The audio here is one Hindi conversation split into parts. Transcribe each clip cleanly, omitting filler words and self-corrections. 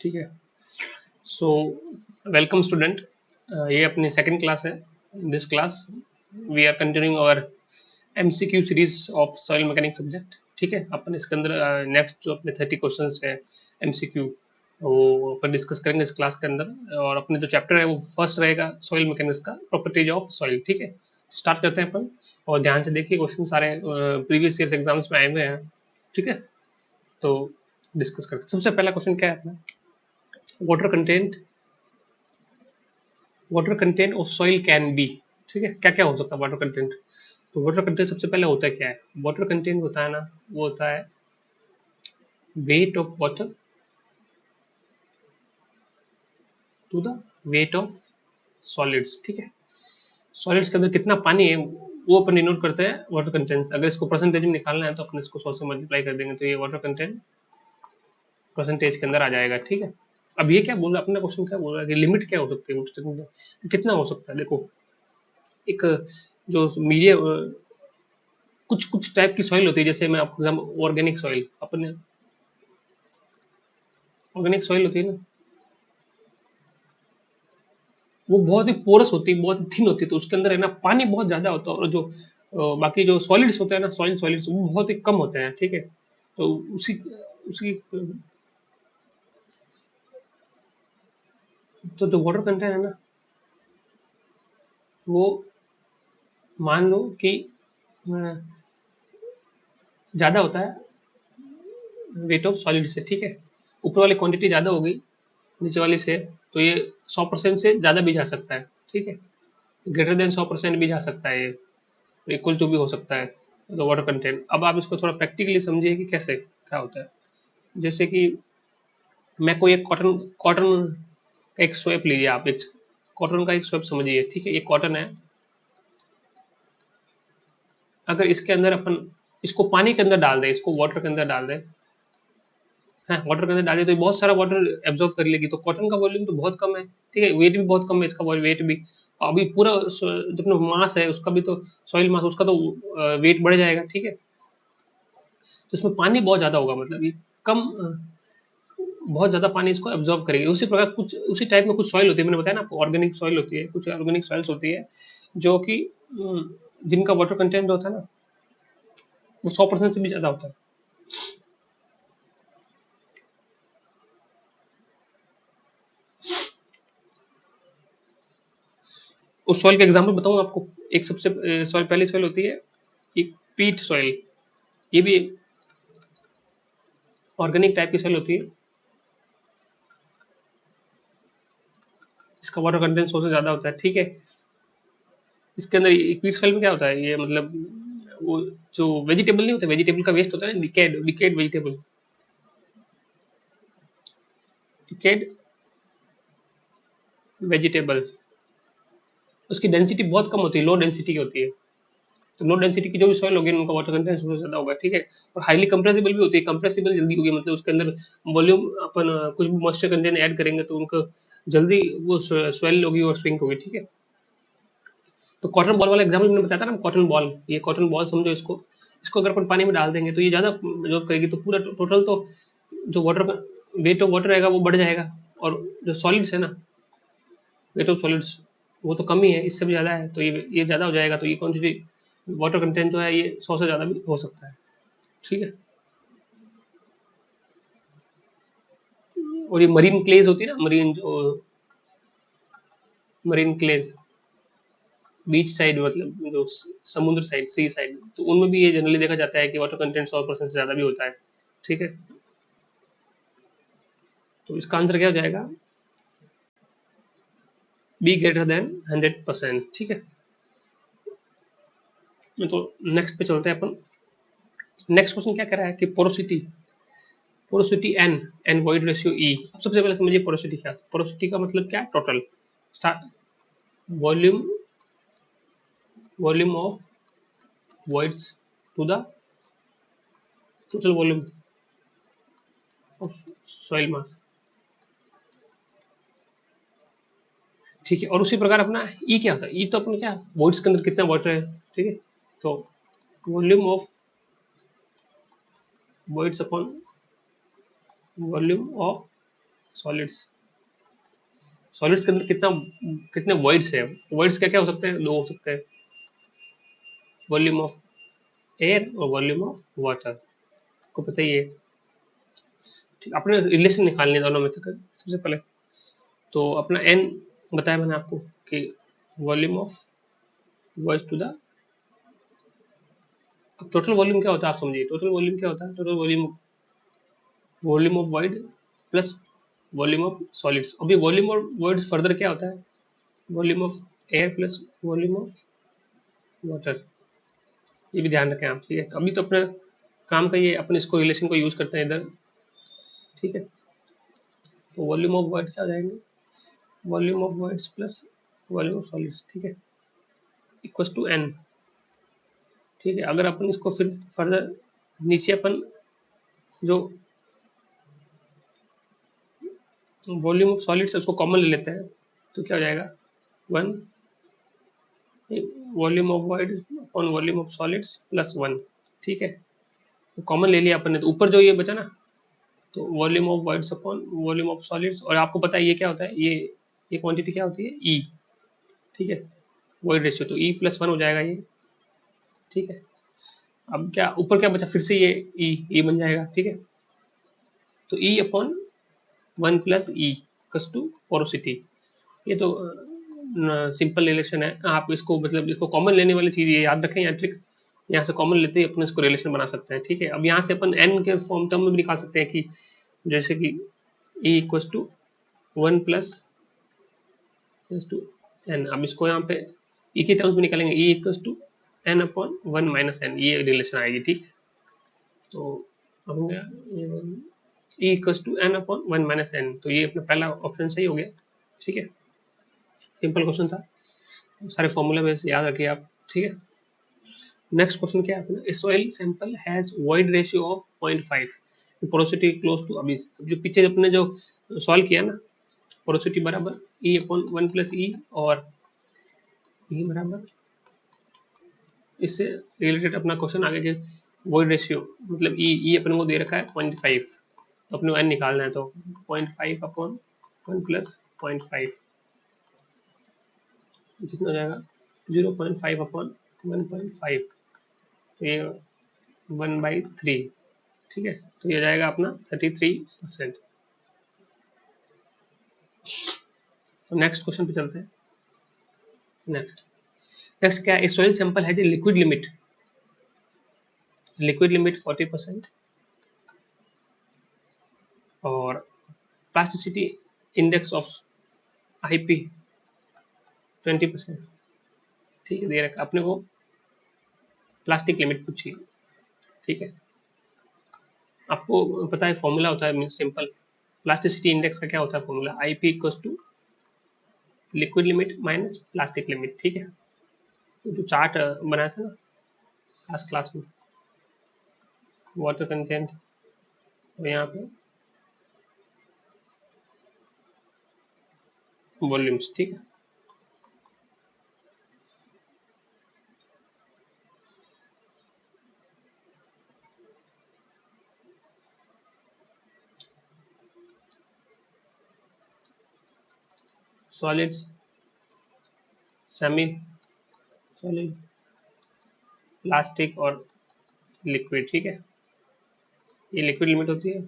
ठीक है। सो वेलकम स्टूडेंट, ये अपनी सेकंड क्लास है। This class we are continuing our MCQ series of soil mechanics subject. ठीक है, अपन इसके अंदर नेक्स्ट जो अपने 30 क्वेश्चंस है एमसीक्यू, वो अपन डिस्कस करेंगे इस क्लास के अंदर। और अपने जो चैप्टर है वो फर्स्ट रहेगा सॉइल मैकेनिक्स का, प्रॉपर्टीज ऑफ सॉइल। ठीक है, स्टार्ट करते हैं अपन। और ध्यान से देखिए, क्वेश्चन सारे प्रीवियस ईयर्स एग्जाम्स में आए हुए हैं। ठीक है, तो डिस्कस करते हैं। सबसे पहला क्वेश्चन क्या है अपना, water content, water content of soil can be. ठीक है, क्या क्या हो सकता है वाटर कंटेंट। तो वाटर कंटेंट सबसे पहले होता है क्या है, वाटर कंटेंट होता है ना, वो होता है weight of water to the weight of solids. ठीक है, सॉलिड्स के अंदर कितना पानी है वो अपन डिनोट करते हैं वाटर कंटेंट। अगर इसको परसेंटेज में निकालना है तो अपन इसको 100 से मल्टीप्लाई कर देंगे, तो ये वाटर कंटेंट परसेंटेज के अंदर आ जाएगा। ठीक है, अब ये क्या बोल रहा है अपना क्वेश्चन, क्या बोल रहा है कि लिमिट क्या हो सकती है कितना हो सकता है। देखो, एक जो मीडियम, कुछ कुछ टाइप की सॉइल होती है, जैसे मैं आपको एग्जाम्पल, ऑर्गेनिक सॉइल, अपने ऑर्गेनिक सॉइल होती है ना, वो बहुत ही पोरस होती है, बहुत ही थिन होती है, तो उसके अंदर है ना पानी बहुत ज्यादा होता है। और जो बाकी जो सॉलिड्स होते हैं ना, सॉइल सॉलिड्स, वो बहुत ही कम होते हैं। ठीक है, तो उसी उसी तो जो वाटर कंटेंट है ना, वो मान लो कि ज्यादा होता है वेट ऑफ सॉलिड से। ठीक है, ऊपर वाली क्वांटिटी ज्यादा होगी नीचे वाली से, तो ये 100% से ज्यादा भी जा सकता है। ठीक है, ग्रेटर देन 100% भी जा सकता है, ये इक्वल टू भी हो सकता है तो वाटर कंटेंट। अब आप इसको थोड़ा प्रैक्टिकली समझिए कि कैसे क्या होता है। जैसे कि मैं कोई एक कॉटन कॉटन का एक स्वेप लीजिए, आप एक कॉटन का एक स्वेप समझिए। ठीक है, ये कॉटन है, अगर इसके अंदर अपन इसको पानी के अंदर डाल दें, इसको वाटर के अंदर डाल दें, हाँ वाटर के अंदर डाल दें, तो ये बहुत सारा वाटर एब्जॉर्व कर लेगी। तो कॉटन का वॉल्यूम तो बहुत कम है, ठीक है, वेट भी बहुत कम है इसका, वेट भी। अभी पूरा जो अपना मास है उसका भी, तो सॉइल मास उसका तो वेट बढ़ जाएगा। ठीक है, तो इसमें पानी बहुत ज्यादा होगा, मतलब ये कम बहुत ज्यादा पानी इसको एब्जॉर्व करेगी। उसी प्रकार कुछ उसी टाइप में कुछ सॉइल होती है, मैंने बताया ना आपको, ऑर्गेनिक सॉइल होती है, कुछ ऑर्गेनिक सॉइल्स होती है जो कि जिनका वाटर कंटेंट होता है ना, वो 100% से भी ज्यादा होता है। उस सॉइल का एग्जाम्पल बताऊं आपको, एक सबसे सॉइल, पहली सॉइल होती है एक पीट सॉइल, ये भी ऑर्गेनिक टाइप की सॉइल होती है, इसका वाटर कंटेंट 100 से ज्यादा होता है। ठीक है, इसके अंदर पीट सॉइल में क्या होता है, ये मतलब वो जो वेजिटेबल नहीं होता, वेजिटेबल का वेस्ट होता है ना, decade decade vegetable, decade vegetable, उसकी डेंसिटी बहुत कम होती है, लो डेंसिटी की होती है। तो लो डेंसिटी की जो भी सॉइल होगी, उनका वाटर कंटेंट सबसे ज्यादा होगा। ठीक है, और हाईली कंप्रेसिबल भी होती है, कंप्रेसिबल जल्दी होगी, मतलब उसके अंदर वॉल्यूम अपन कुछ भी मॉइस्चर कंटेंट ऐड करेंगे तो उनको जल्दी वो स्वेल होगी और श्रिंक होगी। ठीक है, तो कॉटन बॉल वाला एग्जाम्पल मैंने बताया था ना, कॉटन बॉल, ये कॉटन बॉल समझो इसको, इसको अगर अपन पानी में डाल देंगे तो ये ज्यादा एब्जॉर्ब करेगी, तो पूरा टोटल तो जो वाटर वेट ऑफ वाटर रहेगा वो बढ़ जाएगा। और जो सॉलिड्स है ना, वेट ऑफ सॉलिड्स, वो तो कम ही है, इससे भी ज्यादा है, तो ये ज्यादा हो जाएगा, तो ये क्वांटिटी वाटर कंटेंट जो है ये 100 से ज्यादा भी हो सकता है। ठीक है, और ये मरीन क्लेज होती है ना, मरीन जो मरीन क्लेज, बीच साइड, मतलब जो समुद्र साइड, सी साइड, तो उनमें भी ये जनरली देखा जाता है कि वाटर कंटेंट 100% से ज्यादा भी होता है। ठीक है, तो इसका आंसर क्या हो जाएगा, बी ग्रेटर देन 100%। ठीक है, तो नेक्स्ट पे चलते हैं अपन। नेक्स्ट क्वेश्चन क्या कह रहा है कि porosity, porosity n, n void ratio e. अब सबसे पहले समझिए पोरोसिटी क्या, पोरोसिटी का मतलब क्या है, total start volume, volume of voids to the total volume of soil mass। ठीक है, और उसी प्रकार अपना ई क्या होता है, ई तो अपने क्या, voids के अंदर कितना वाटर है। ठीक है, तो volume of voids upon volume of solids, solids के अंदर कितने वॉइड्स है? वॉइड्स क्या क्या हो सकते हैं? दो हो सकते हैं, वॉल्यूम ऑफ एयर और वॉल्यूम ऑफ वाटर, को पता ही है। ठीक, अपने रिलेशन निकालने दोनों में तक सबसे पहले तो अपना एन बताया मैंने आपको कि volume of voids to the, अब टोटल वॉल्यूम क्या होता है आप समझिए, टोटल वॉल्यूम क्या होता है? Total volume, volume of void plus volume of solids. अभी वॉल्यूम और वॉइड्स फर्दर क्या होता है? Volume of air plus volume of water, ये भी ध्यान रखें आप, ठीक है। तो अभी तो अपना काम का ये अपन इसको रिलेशन को यूज करते हैं इधर, ठीक है। तो वॉल्यूम ऑफ वॉइड क्या हो जाएंगे? Volume of voids plus volume of solids, ठीक है, इक्वल्स टू एन, ठीक है। अगर अपन इसको फिर फर्दर नीचे अपन जो वॉल्यूम ऑफ सॉलिड्स है उसको कॉमन ले लेते हैं, तो क्या हो जाएगा? One volume of void upon volume of solids plus one, ठीक है। तो कॉमन ले लिया अपन ने, तो ऊपर जो ये बचा ना, तो volume of voids upon volume of solids, और आपको पता है ये क्या होता है, ये क्वांटिटी क्या होती है? ई, ठीक है, वॉइड रेशियो, तो ई प्लस वन हो जाएगा ये, ठीक है। अब क्या ऊपर क्या बचा? फिर से ये ई बन जाएगा, ठीक है। तो e upon one plus e कस टू पोरोसिटी, ये तो सिंपल रिलेशन है। आप इसको मतलब इसको कॉमन लेने वाली चीज ये याद रखें, यहाँ ट्रिक, यहाँ से कॉमन लेते ही अपन इसको रिलेशन बना सकते हैं, ठीक है। अब यहाँ से अपन एन के फॉर्म टर्म में भी निकाल सकते हैं कि जैसे कि E equals to one plus two N. अब इसको यहाँ पे ई के टर्म्स में निकालेंगे, E equals to N upon one minus N, ये रिलेशन आएगी, ठीक है। तो अब E equals to N upon one minus N, तो ये अपना पहला ऑप्शन सही हो गया, ठीक है। सिंपल क्वेश्चन था, सारे फॉर्मूला बेस याद रखिए आप, ठीक है। नेक्स्ट क्वेश्चन क्या है अपना? A soil sample has void ratio of 0.5, porosity close to, अभी जो पीछे अपने जो सॉल्व किया ना, पोरोसिटी बराबर ई अपॉन वन प्लस ई, और ई बराबर इससे रिलेटेड अपना क्वेश्चन आगे के वॉइड रेशियो, मतलब ई अपन को दे रखा है 0.5, तो अपने को एन निकालना है, तो 0.5 अपॉन वन प्लस 0.5 कितना हो जाएगा? 0.5 अपॉन 1.5, तो ये 1/3, ठीक है। तो ये जाएगा अपना 33%। तो नेक्स्ट क्वेश्चन पे चलते हैं। नेक्स्ट क्या है? सॉइल सैंपल है लिक्विड लिमिट, लिक्विड लिमिट 40% और प्लास्टिसिटी इंडेक्स ऑफ आईपी 20%, ठीक है। दे रखा अपने को प्लास्टिक लिमिट पूछी, ठीक है। आपको पता है फॉर्मूला होता है, मीन सिंपल प्लास्टिसिटी इंडेक्स का क्या होता है formula? IP equals to liquid limit minus plastic limit, ठीक है। तो जो चार्ट बनाया था ना लास्ट क्लास में, वाटर कंटेंट, और यहाँ पे वॉल्यूम्स, ठीक है। सॉलिड्स, सेमी सॉलिड, प्लास्टिक और लिक्विड, ठीक है। ये लिक्विड लिमिट होती है,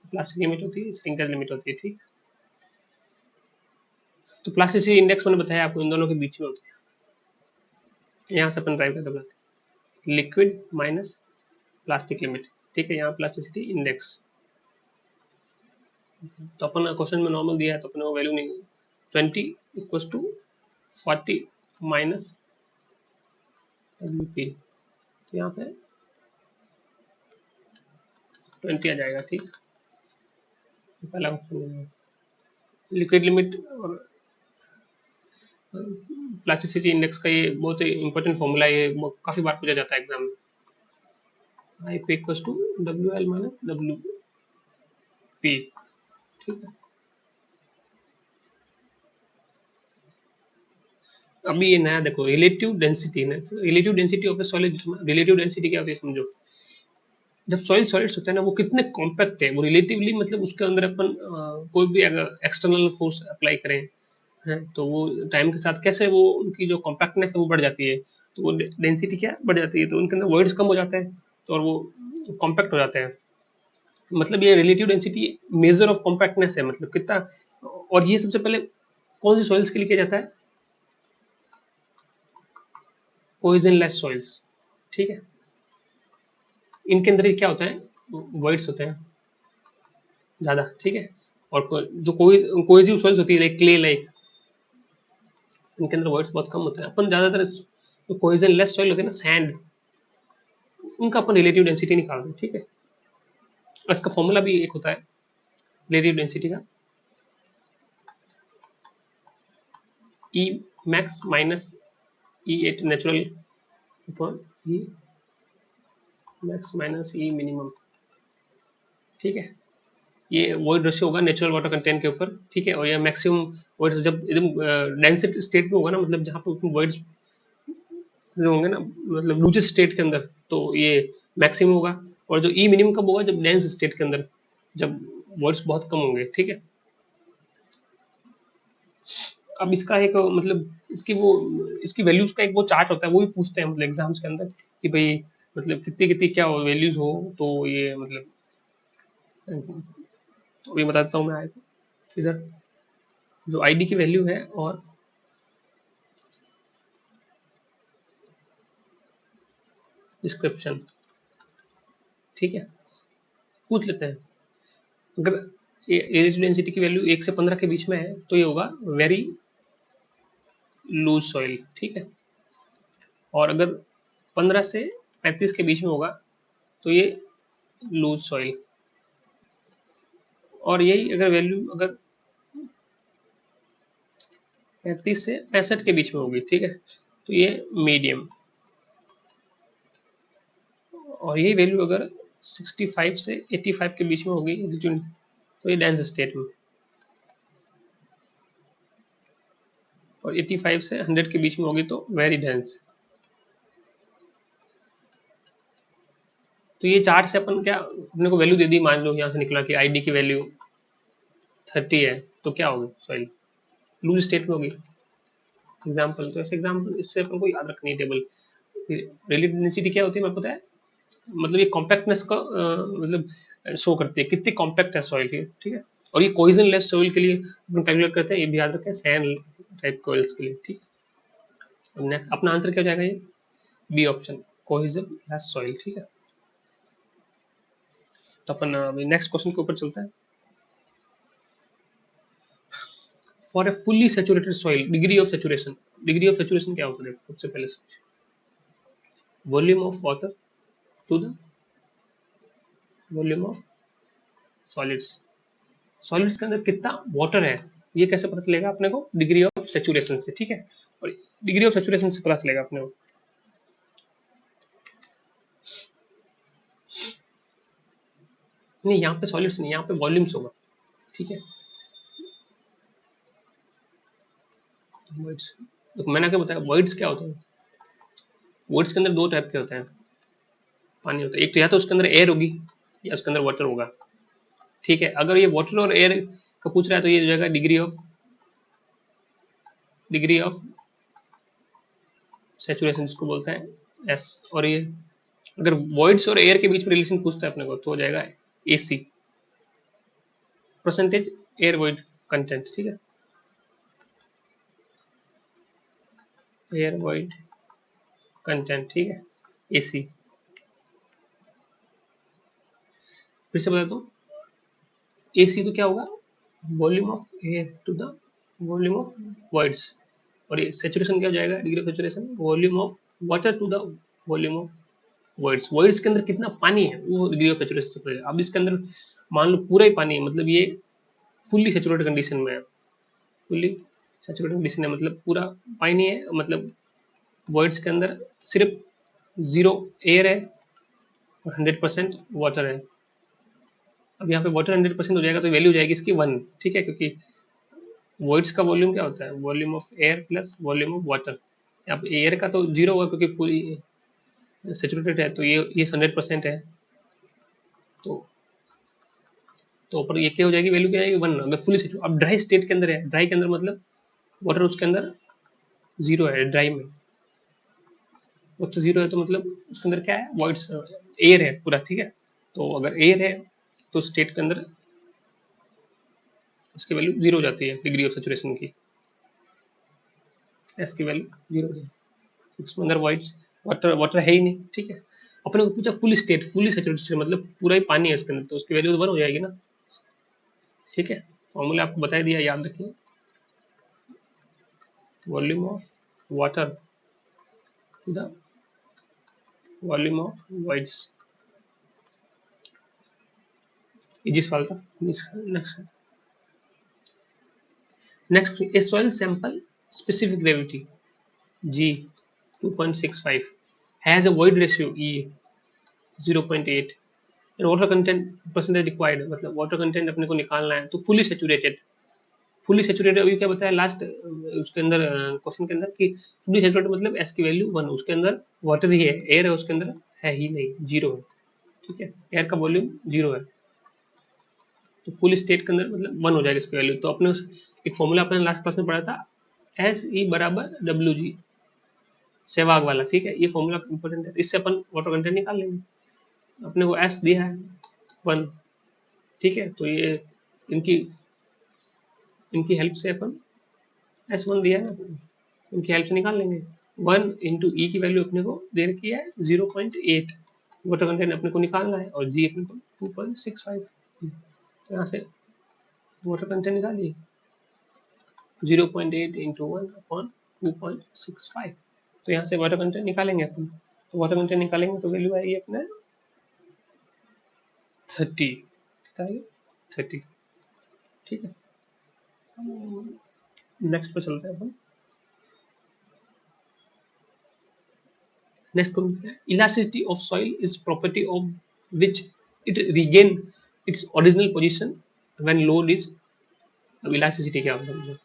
प्लास्टिक लिमिट होती है, सिंगल लिमिट होती है, ठीक। तो प्लास्टिसिटी इंडेक्स मैंने बताया आपको इन दोनों के बीच में होती है, यहाँ से अपन ड्राइव करके बताते हैं लिक्विड माइनस प्लास्टिक लिमिट, ठीक है। यहाँ प्लास्टिसिटी इंडेक्स, तो अपन क्वेश्चन में नॉर्मल दिया है तो अपने को वैल्यू नहीं, 20 इक्वल्स टू 40 माइनस WP, तो यहाँ पे 20 आ जाएगा, ठीक। पहला क्वेश्चन लिक्विड लिमिट और प्लास्टिसिटी इंडेक्स का ये बहुत ही इंपॉर्टेंट फॉर्मूला है, ये काफी बार पूछा जाता है एग्जाम में। I P equals to WL minus WP, ठीक है। अभी ये नया देखो, relative density, relative density of a solid, relative density क्या होती है समझो। जब सॉइल सॉलिड्स होते हैं ना, वो कितने कॉम्पैक्ट है, वो रिलेटिवली मतलब उसके अंदर अपन कोई भी अगर एक्सटर्नल फोर्स अप्लाई करें हैं, तो वो टाइम के साथ कैसे वो उनकी जो कॉम्पैक्टनेस है वो बढ़ जाती है, तो वो डेंसिटी क्या बढ़ जाती है, तो उनके अंदर वॉइड्स कम हो जाते हैं, तो और वो कॉम्पैक्ट हो जाते हैं। मतलब ये relative density measure of compactness है, मतलब कितना। और ये सबसे पहले कौन सी सॉइल्स के लिए किया जाता है? पॉइजनलेस सॉइल्स, ठीक है। इनके अंदर ये क्या होता है, वॉइड्स होते हैं ज़्यादा, ठीक है। और जो कोहेसिव सॉइल्स होती है लाइक क्ले लाइक, इनके अंदर वॉइड्स बहुत कम होते हैं। अपन ज़्यादातर जो कोहेजन लेस सॉइल होते हैं ना, सैंड, उनका अपन रिलेटिव डेंसिटी निकालते हैं, ठीक है। इसका फॉर्मूला भी एक होता है रिलेटिव डेंसिटी का, ई मैक्स माइनस ई एट नेचुरल अपॉन ई मैक्स माइनस ई मिनिमम, ठीक है। ये वॉइड रेशियो होगा नेचुरल वाटर कंटेंट के ऊपर, ठीक है। और ये मैक्सिमम वॉइड जब एकदम डेंसिटी स्टेट में होगा ना, मतलब जहाँ पे वॉइड्स जो होंगे ना, मतलब लूजेस्ट स्टेट के अंदर, तो ये मैक्सिमम होगा। और जो ई मिनिमम कब होगा, जब डेंस स्टेट के अंदर, जब वर्ड्स बहुत कम होंगे, ठीक है। अब इसका एक मतलब इसकी वैल्यूज का एक वो चार्ट होता है, वो भी पूछते हैं मतलब एग्जाम्स के अंदर कि भाई मतलब कितनी कितनी क्या वैल्यूज हो, तो ये मतलब तो ये बताता हूँ मैं आपको। इधर जो आईडी की वैल्यू है और डिस्क्रिप्शन, ठीक है, पूछ लेते हैं। अगर एज डेंसिटी की वैल्यू 1 से 15 के बीच में है, तो ये होगा वेरी लूज सॉइल, ठीक है। और अगर 15 से 35 के बीच में होगा, तो ये लूज सॉइल। और यही अगर वैल्यू अगर 35 से 65 के बीच में होगी, ठीक है, तो ये मीडियम। और यही वैल्यू अगर 65 से 85 के बीच में होगी, तो ये डेंस स्टेट में। और 85 से 100 के बीच में होगी तो वेरी डेंस। तो ये चार्ट से अपन क्या, अपने को वैल्यू दे दी, मान लो यहाँ से निकला कि आईडी की वैल्यू 30 है, तो क्या होगी सॉइल, लूज स्टेट में होगी। एग्जाम्पल, तो ऐसे एग्जाम्पल इससे अपन को याद रखनी है टेबल। रिलेटिव डेंसिटी क्या होती है, मैं पता है, मतलब ये कॉम्पैक्टनेस का मतलब शो करती है कितनी कॉम्पैक्ट है सॉइल की, ठीक है। और ये कोइजन लेस सॉइल के लिए अपन कैलकुलेट करते हैं, ये भी याद रखें, सैंड टाइप सॉइल्स के लिए, ठीक है। नेक्स्ट अपना आंसर क्या हो जाएगा, ये बी ऑप्शन, कोइजन लेस सॉइल, ठीक है। तो अपन अभी नेक्स्ट क्वेश्चन के ऊपर चलते हैं। For a fully saturated soil, degree of saturation क्या होता है, देखो सबसे पहले सोच, volume of water to the volume of solids. Solids के अंदर कितना वाटर है, ये कैसे पता चलेगा अपने को, डिग्री ऑफ सैचुरेशन से, ठीक है। और डिग्री ऑफ सैचुरेशन से पता चलेगा अपने को। नहीं, यहाँ पे सॉलिड्स नहीं, यहाँ पे वॉल्यूम्स होगा, ठीक है। वर्ड्स, तो मैंने क्या बताया, वर्ड्स क्या होता है, वर्ड्स के अंदर दो टाइप के होते हैं, पानी होता है, एक तो या तो उसके अंदर एयर होगी या उसके अंदर वाटर होगा, ठीक है। अगर ये वाटर और एयर का पूछ रहा है, तो ये हो जाएगा डिग्री ऑफ सैचुरेशन, जिसको बोलते हैं एस। और ये अगर वॉइड्स और एयर के बीच में रिलेशन पूछता है अपने को, तो हो जाएगा AC, percentage air void content, ठीक है, एयर वॉइड कंटेंट, ठीक है, एसी। फिर से बता दो, एसी तो क्या होगा, volume of air to the volume of voids. और ये सैचुरेशन क्या हो जाएगा, degree of saturation, volume of water to the volume of voids. Voids के अंदर कितना पानी है, वो डिग्री ऑफ सैचुरेशन से पड़ेगा। अब इसके अंदर मान लो पूरा ही पानी है, मतलब ये फुल्ली सैचुरेटेड कंडीशन में है, फुल्ली सैचुरेटेड कंडीशन है, मतलब पूरा पानी है, मतलब वॉइड्स के अंदर सिर्फ 0 एयर है और 100% वाटर है। अब यहाँ पे वाटर 100% हो जाएगा, तो वैल्यू हो जाएगी इसकी 1, ठीक है, क्योंकि वॉइड्स का वॉल्यूम क्या होता है, volume of air plus volume of water. अब एयर का तो 0 होगा क्योंकि पूरी सैचुरेटेड है, तो ये 100% है, तो ऊपर ये क्या हो जाएगी, वैल्यू क्या आएगी 1। अगर फुली सेचुरेटेड, अब ड्राई स्टेट के अंदर है, ड्राई के अंदर मतलब वाटर उसके अंदर 0 है, ड्राई में वो तो 0 है, तो मतलब उसके अंदर क्या है, वॉइड एयर है पूरा, ठीक है। तो अगर एयर है तो स्टेट के अंदर इसकी वैल्यू 0 हो जाती है, डिग्री ऑफ सेचुरेशन की, एस की वैल्यू 0 हो जाती है। उसके अंदर वॉइड वाटर वाटर है ही नहीं, ठीक है। अपने को पूछा फुल स्टेट, फुली सेचुरेटेड मतलब पूरा ही पानी है इसके अंदर, तो उसकी वैल्यू 1 हो जाएगी ना, ठीक है। फॉर्मूला आपको बता दिया, याद रखिए। Volume of water the volume of voids, easy सवाल था। Next A soil sample specific gravity G 2.65 has a void ratio E 0.8 and water content percentage required, मतलब वाटर कंटेंट अपने को निकालना है। तो फुली सेचुरेटेड अभी क्या बताया लास्ट उसके अंदर क्वेश्चन के अंदर कि फुली सेचुरेटेड मतलब एस की वैल्यू 1, उसके अंदर वाटर ही है, एयर है उसके अंदर है ही नहीं, 0 है, ठीक है। एयर का वॉल्यूम 0 है, तो फुल स्टेट के अंदर मतलब 1 हो जाएगा इसकी वैल्यू। तो अपने एक फॉर्मूला अपने लास्ट क्लास में पढ़ा था, एस ई बराबर डब्ल्यू जी, सहवाग वाला, ठीक है। ये फॉर्मूला इंपॉर्टेंट है, इससे अपन वाटर कंटेंट निकाल लेंगे। अपने को एस दिया है 1, ठीक है। तो ये इनकी इनकी हेल्प से अपन S1 दिया है, इनकी हेल्प से निकाल लेंगे। 1 इंटू ई की वैल्यू अपने को दे रखी है 0.8, वाटर कंटेंट अपने को निकालना है, और जी अपने को 2.65, यहाँ से वाटर कंटेंट निकालिए 0.8 इंटू 1 अपॉन 2.65, तो यहाँ से वाटर कंटेंट निकालेंगे अपन। तो वाटर कंटेंट निकालेंगे तो वैल्यू आएगी अपने 30, कितना आएगी 30, ठीक है। नेक्स्ट पे चलते हैं अपन। नेक्स्ट क्वेश्चन है, elasticity of soil is property of which it regain its original position when load is. अब इलास्टिसिटी क्या होता है,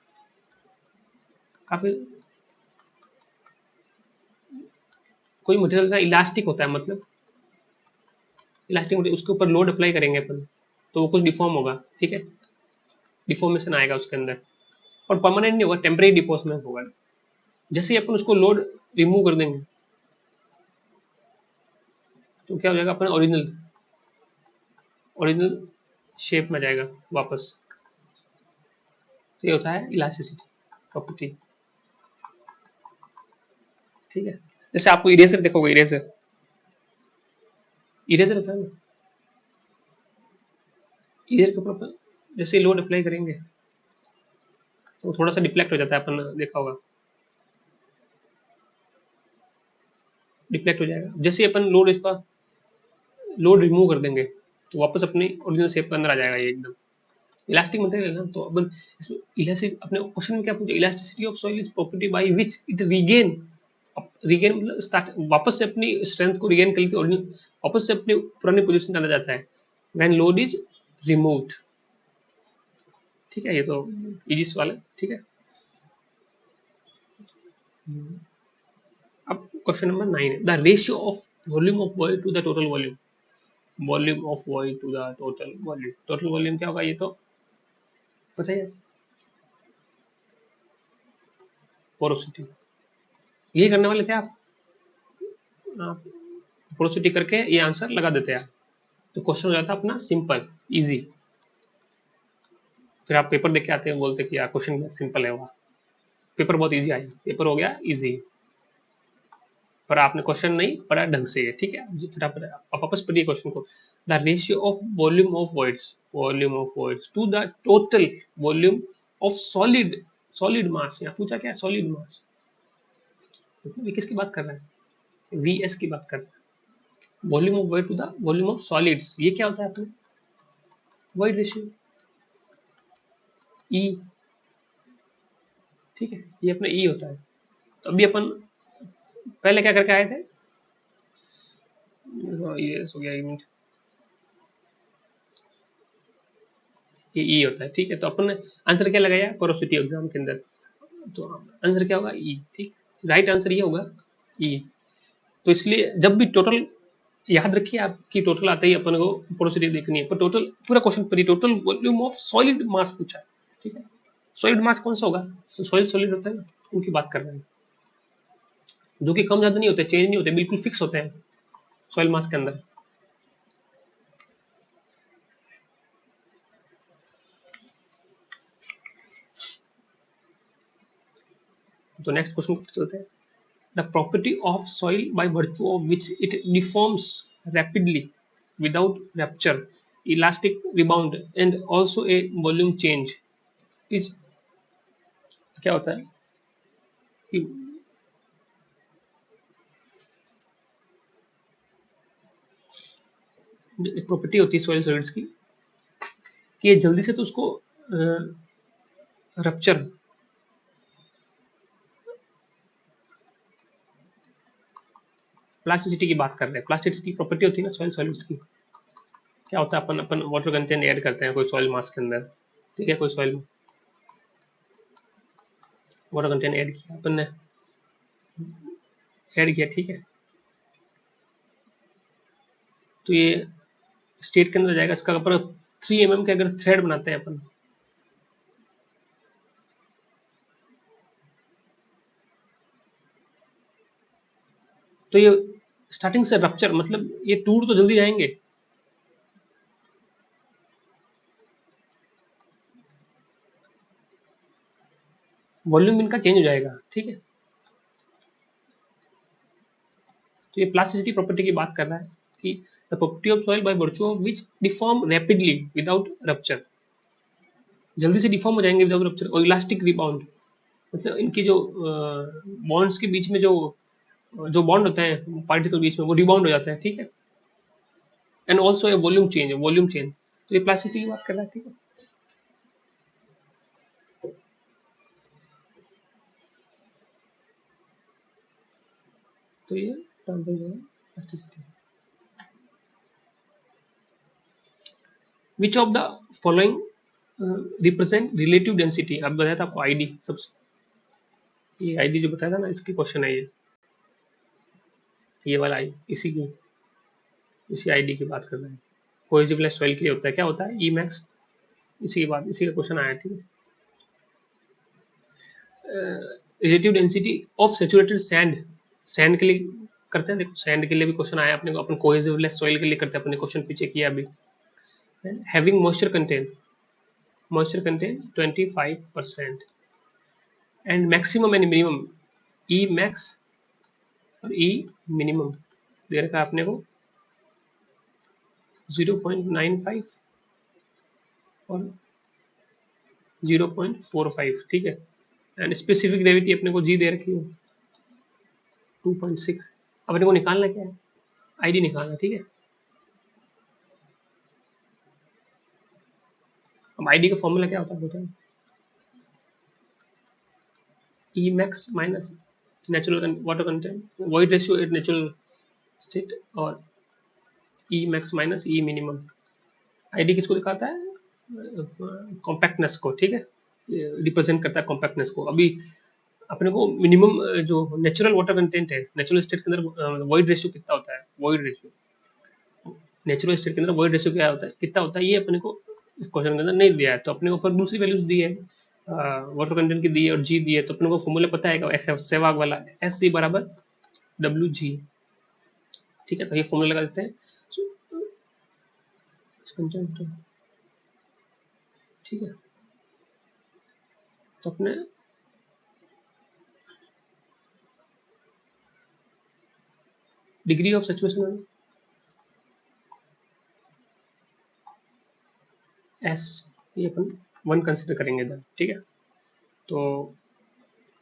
काफी कोई मटेरियल का इलास्टिक होता है, मतलब इलास्टिक मटेरियल, उसके ऊपर लोड अप्लाई करेंगे अपन तो वो कुछ डिफॉर्म होगा, ठीक है, डिफॉर्मेशन आएगा उसके अंदर, और परमानेंट नहीं होगा, टेम्परेरी डिफॉर्मेशन होगा। जैसे ही अपन उसको लोड रिमूव कर देंगे तो क्या हो जाएगा, अपना ओरिजिनल ओरिजिनल शेप में जाएगा वापस। तो ये होता है इलास्टिसिटी प्रॉपर्टी, ठीक है। जैसे आपको इरेजर देखोगे, इरेजर इरेजर होता है ना, इरेजर के ऊपर अपन जैसे लोड अप्लाई करेंगे तो थोड़ा सा डिफ्लेक्ट हो जाता है, अपन देखा होगा, डिफ्लेक्ट हो जाएगा। जैसे अपन लोड इसका लोड रिमूव कर देंगे तो वापस अपनी ओरिजिनल शेप के अंदर आ जाएगा ये एकदम। इलास्टिक मटेरियल है ना, तो अपन इसमें इलास्टिक, अपने क्वेश्चन में क्या पूछा, elasticity of soil is property by which it regain, regain मतलब स्टार्ट, वापस से अपनी स्ट्रेंथ को रीगेन करके ओरिजिनल वापस से अपनी पुरानी पोजीशन में आ जाता है व्हेन लोड इज रिमूव्ड, ठीक है। ये तो इजी सवाल है, ठीक है। अब क्वेश्चन नंबर 9 है, the ratio of volume of void to the total volume, volume of void to the total volume, total volume क्या होगा, ये तो पता है, पोरोसिटी। यही करने वाले थे आप पोरोसिटी करके ये आंसर लगा देते हैं, तो क्वेश्चन हो जाता अपना सिंपल इजी। फिर आप पेपर देख के आते हैं, बोलते कि यार क्वेश्चन सिंपल है, वहाँ पेपर बहुत इजी आया, पेपर हो गया इजी, पर आपने क्वेश्चन नहीं पढ़ा ढंग से, ठीक है। फिर आप वापस पढ़िए क्वेश्चन को, the ratio of volume of voids to the total volume of solid, solid mass, यहाँ पूछा क्या, सॉलिड मास, मतलब ये किसकी बात कर रहा है, वीएस की बात कर रहा है। Volume of void to the volume of solids, ये क्या होता है अपने, वॉइड रेशियो ई, ठीक है, ये अपना ई होता है। तो अभी अपन पहले क्या करके आए थे, ये हो गया, एक मिनट, ये ई होता है, ठीक है। तो अपन ने आंसर क्या लगाया पोरोसिटी एग्जाम के अंदर, तो आंसर क्या होगा ई, ठीक, राइट आंसर ये होगा ई। तो इसलिए जब भी टोटल याद रखिए आपकी टोटल आता ही अपन को पोरोसिटी देखनी है, पर टोटल पूरा क्वेश्चन पर टोटल वॉल्यूम ऑफ सॉलिड मास पूछा है, ठीक है। सॉलिड मास कौन सा होगा, सॉलिड सॉलिड होता है ना, उनकी बात कर रहे हैं, जो कि कम ज्यादा नहीं होते, चेंज नहीं होते, बिल्कुल फिक्स होते हैं सॉइल मास के अंदर। तो नेक्स्ट क्वेश्चन पर चलते हैं। The property of soil by virtue of which it deforms rapidly without rapture, elastic rebound and also a volume change is, क्या होता है कि एक प्रॉपर्टी होती है सॉइल सॉलिड्स की कि ये जल्दी से तो उसको रप्चर, प्लास्टिसिटी की बात कर रहे हैं, प्लास्टिसिटी प्रॉपर्टी होती है ना सॉइल सॉलिड्स की। क्या होता है, अपन अपन वाटर कंटेंट ऐड करते हैं कोई सॉइल मास के अंदर, ठीक है, कोई सॉइल वाटर कंटेंट ऐड किया अपन ने, ऐड किया, ठीक है, तो ये स्टेट के अंदर जाएगा, इसका अपन 3 mm के अगर थ्रेड बनाते हैं अपन, तो ये स्टार्टिंग से रप्चर, मतलब ये टूट तो जल्दी जाएंगे, वॉल्यूम इनका चेंज हो जाएगा, ठीक है। तो ये प्लास्टिसिटी प्रॉपर्टी की बात कर रहा है कि the property of soil by virtue of which deform rapidly without rupture, जल्दी से डिफॉर्म हो जाएंगे विदाउट रप्चर, और इलास्टिक रिबाउंड, मतलब इनकी जो बॉन्ड्स के बीच में जो जो बॉन्ड होते हैं पार्टिकल बीच में, वो रिबाउंड हो जाते हैं, ठीक है। And also a volume change, volume change, तो ये प्लास्टिसिटी की बात कर रहा है, ठीक है। तो ये टर्म बन जाएगा plasticity. Which of the following represent relative density, अब बताया था आपको आईडी, सबसे ये आईडी जो बताया था ना, इसकी क्वेश्चन है ये वाला आई, इसी आईडी की बात कर रहे हैं। कोहेसिवनेस सॉइल के लिए होता है, क्या होता है, ई मैक्स, इसी की बात, इसी का क्वेश्चन आया, ठीक है। Relative density of saturated sand, sand के लिए करते हैं, देखो सैंड के लिए भी क्वेश्चन आया अपने को, अपन कोहेसिवनेस सॉइल के लिए करते हैं, अपने क्वेश्चन पीछे किया अभी। Having moisture content 25% and maximum and minimum E max और ई मिनिमम दे रखा है अपने को 0.95 और 0.45, ठीक है। एंड स्पेसिफिक ग्रेविटी अपने को जी दे रखी है 2.6। अपने को निकालना क्या है, आईडी निकालना, ठीक है। अब आईडी का फॉर्मूला क्या होता है बताएं, E max minus natural water content, void ratio at natural state, और E max minus E minimum. ID किसको दिखाता है, कॉम्पैक्टनेस को, ठीक है, रिप्रेजेंट करता है कॉम्पैक्टनेस को। अभी अपने को मिनिमम जो नेचुरल वाटर कंटेंट है, नेचुरल स्टेट के अंदर वॉइड रेशियो कितना होता है, वॉइड रेशियो, नेचुरल स्टेट के अंदर वॉइड रेशियो क्या होता है, कितना होता है, ये अपने को इस क्वेश्चन के अंदर नहीं दिया है, तो अपने को ऊपर दूसरी वैल्यूज दी है, वाटर कंटेंट की दी है और जी दी है, तो अपने को फॉर्मूला पता है सहवाग वाला, एस सी बराबर डब्ल्यू जी, ठीक है। तो ये फॉर्मूला लगा देते हैं, कंटेंट, ठीक है। तो अपने डिग्री ऑफ सैचुरेशन एस, ये अपन 1 कंसिडर करेंगे इधर, ठीक है। तो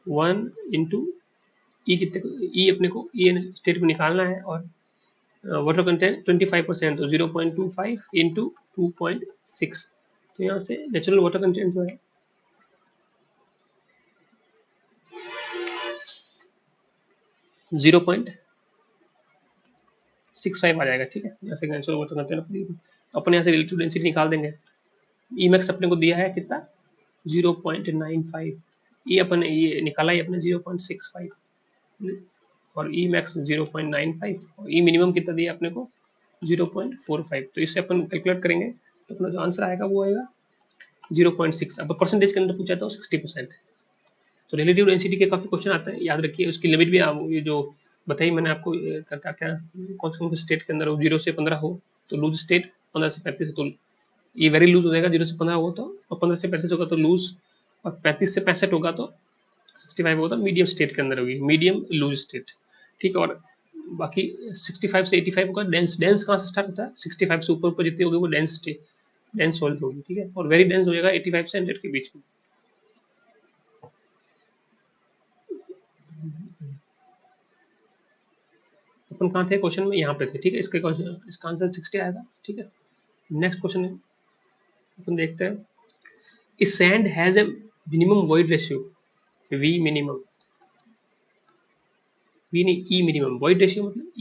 1 इंटू ई, कितने ई अपने को ई स्टेट में निकालना है, और वाटर कंटेंट 25%, तो 0.25 इंटू 2.6, तो यहाँ से नेचुरल वाटर कंटेंट जो है 0.65 आ जाएगा, ठीक है। यहाँ से नेचुरल वाटर कंटेंट अपन यहाँ से रिलेटिव डेंसिटी निकाल देंगे। ई मैक्स अपने को दिया है कितना 0.95, ये अपन ये निकाला है अपने 0.65, और ई मैक्स 0.95 और ई मिनिमम कितना दिया अपने को 0.45। तो इससे अपन कैलकुलेट करेंगे तो अपना जो आंसर आएगा वो आएगा 0.6। अब परसेंटेज के अंदर पूछा था 60%। तो रिलेटिव डेंसिटी के काफी क्वेश्चन आते हैं, याद रखिए उसकी लिमिट भी ये जो बताई मैंने आपको क्या क्या कौन से स्टेट के अंदर हो, 0 से 15 हो तो लूज स्टेट, 15 से 35 हो तो ये वेरी लूज हो जाएगा, 0 से 15 हो तो, और 15 से 35 होगा तो लूज, और 35 से 65 होगा तो 65 होगा तो मीडियम स्टेट के अंदर होगी, मीडियम लूज स्टेट। ठीक है, और बाकी 65 से 85 होगा डेंस। डेंस कहाँ से स्टार्ट होता है, 65 से ऊपर ऊपर जितनी होगी वो डेंस स्टेट, डेंस सॉल्ट होगी। ठीक है, और वेरी डेंस हो जाएगा 85 से 100 के बीच में। अपन कहाँ थे क्वेश्चन में, यहाँ पे थे। ठीक है, इसका आंसर 60 आएगा। ठीक है, नेक्स्ट क्वेश्चन अपन देखते हैं। इस sand has a minimum void ratio v minimum, v नहीं ई मिनिमम, वॉइड रेशियो मतलब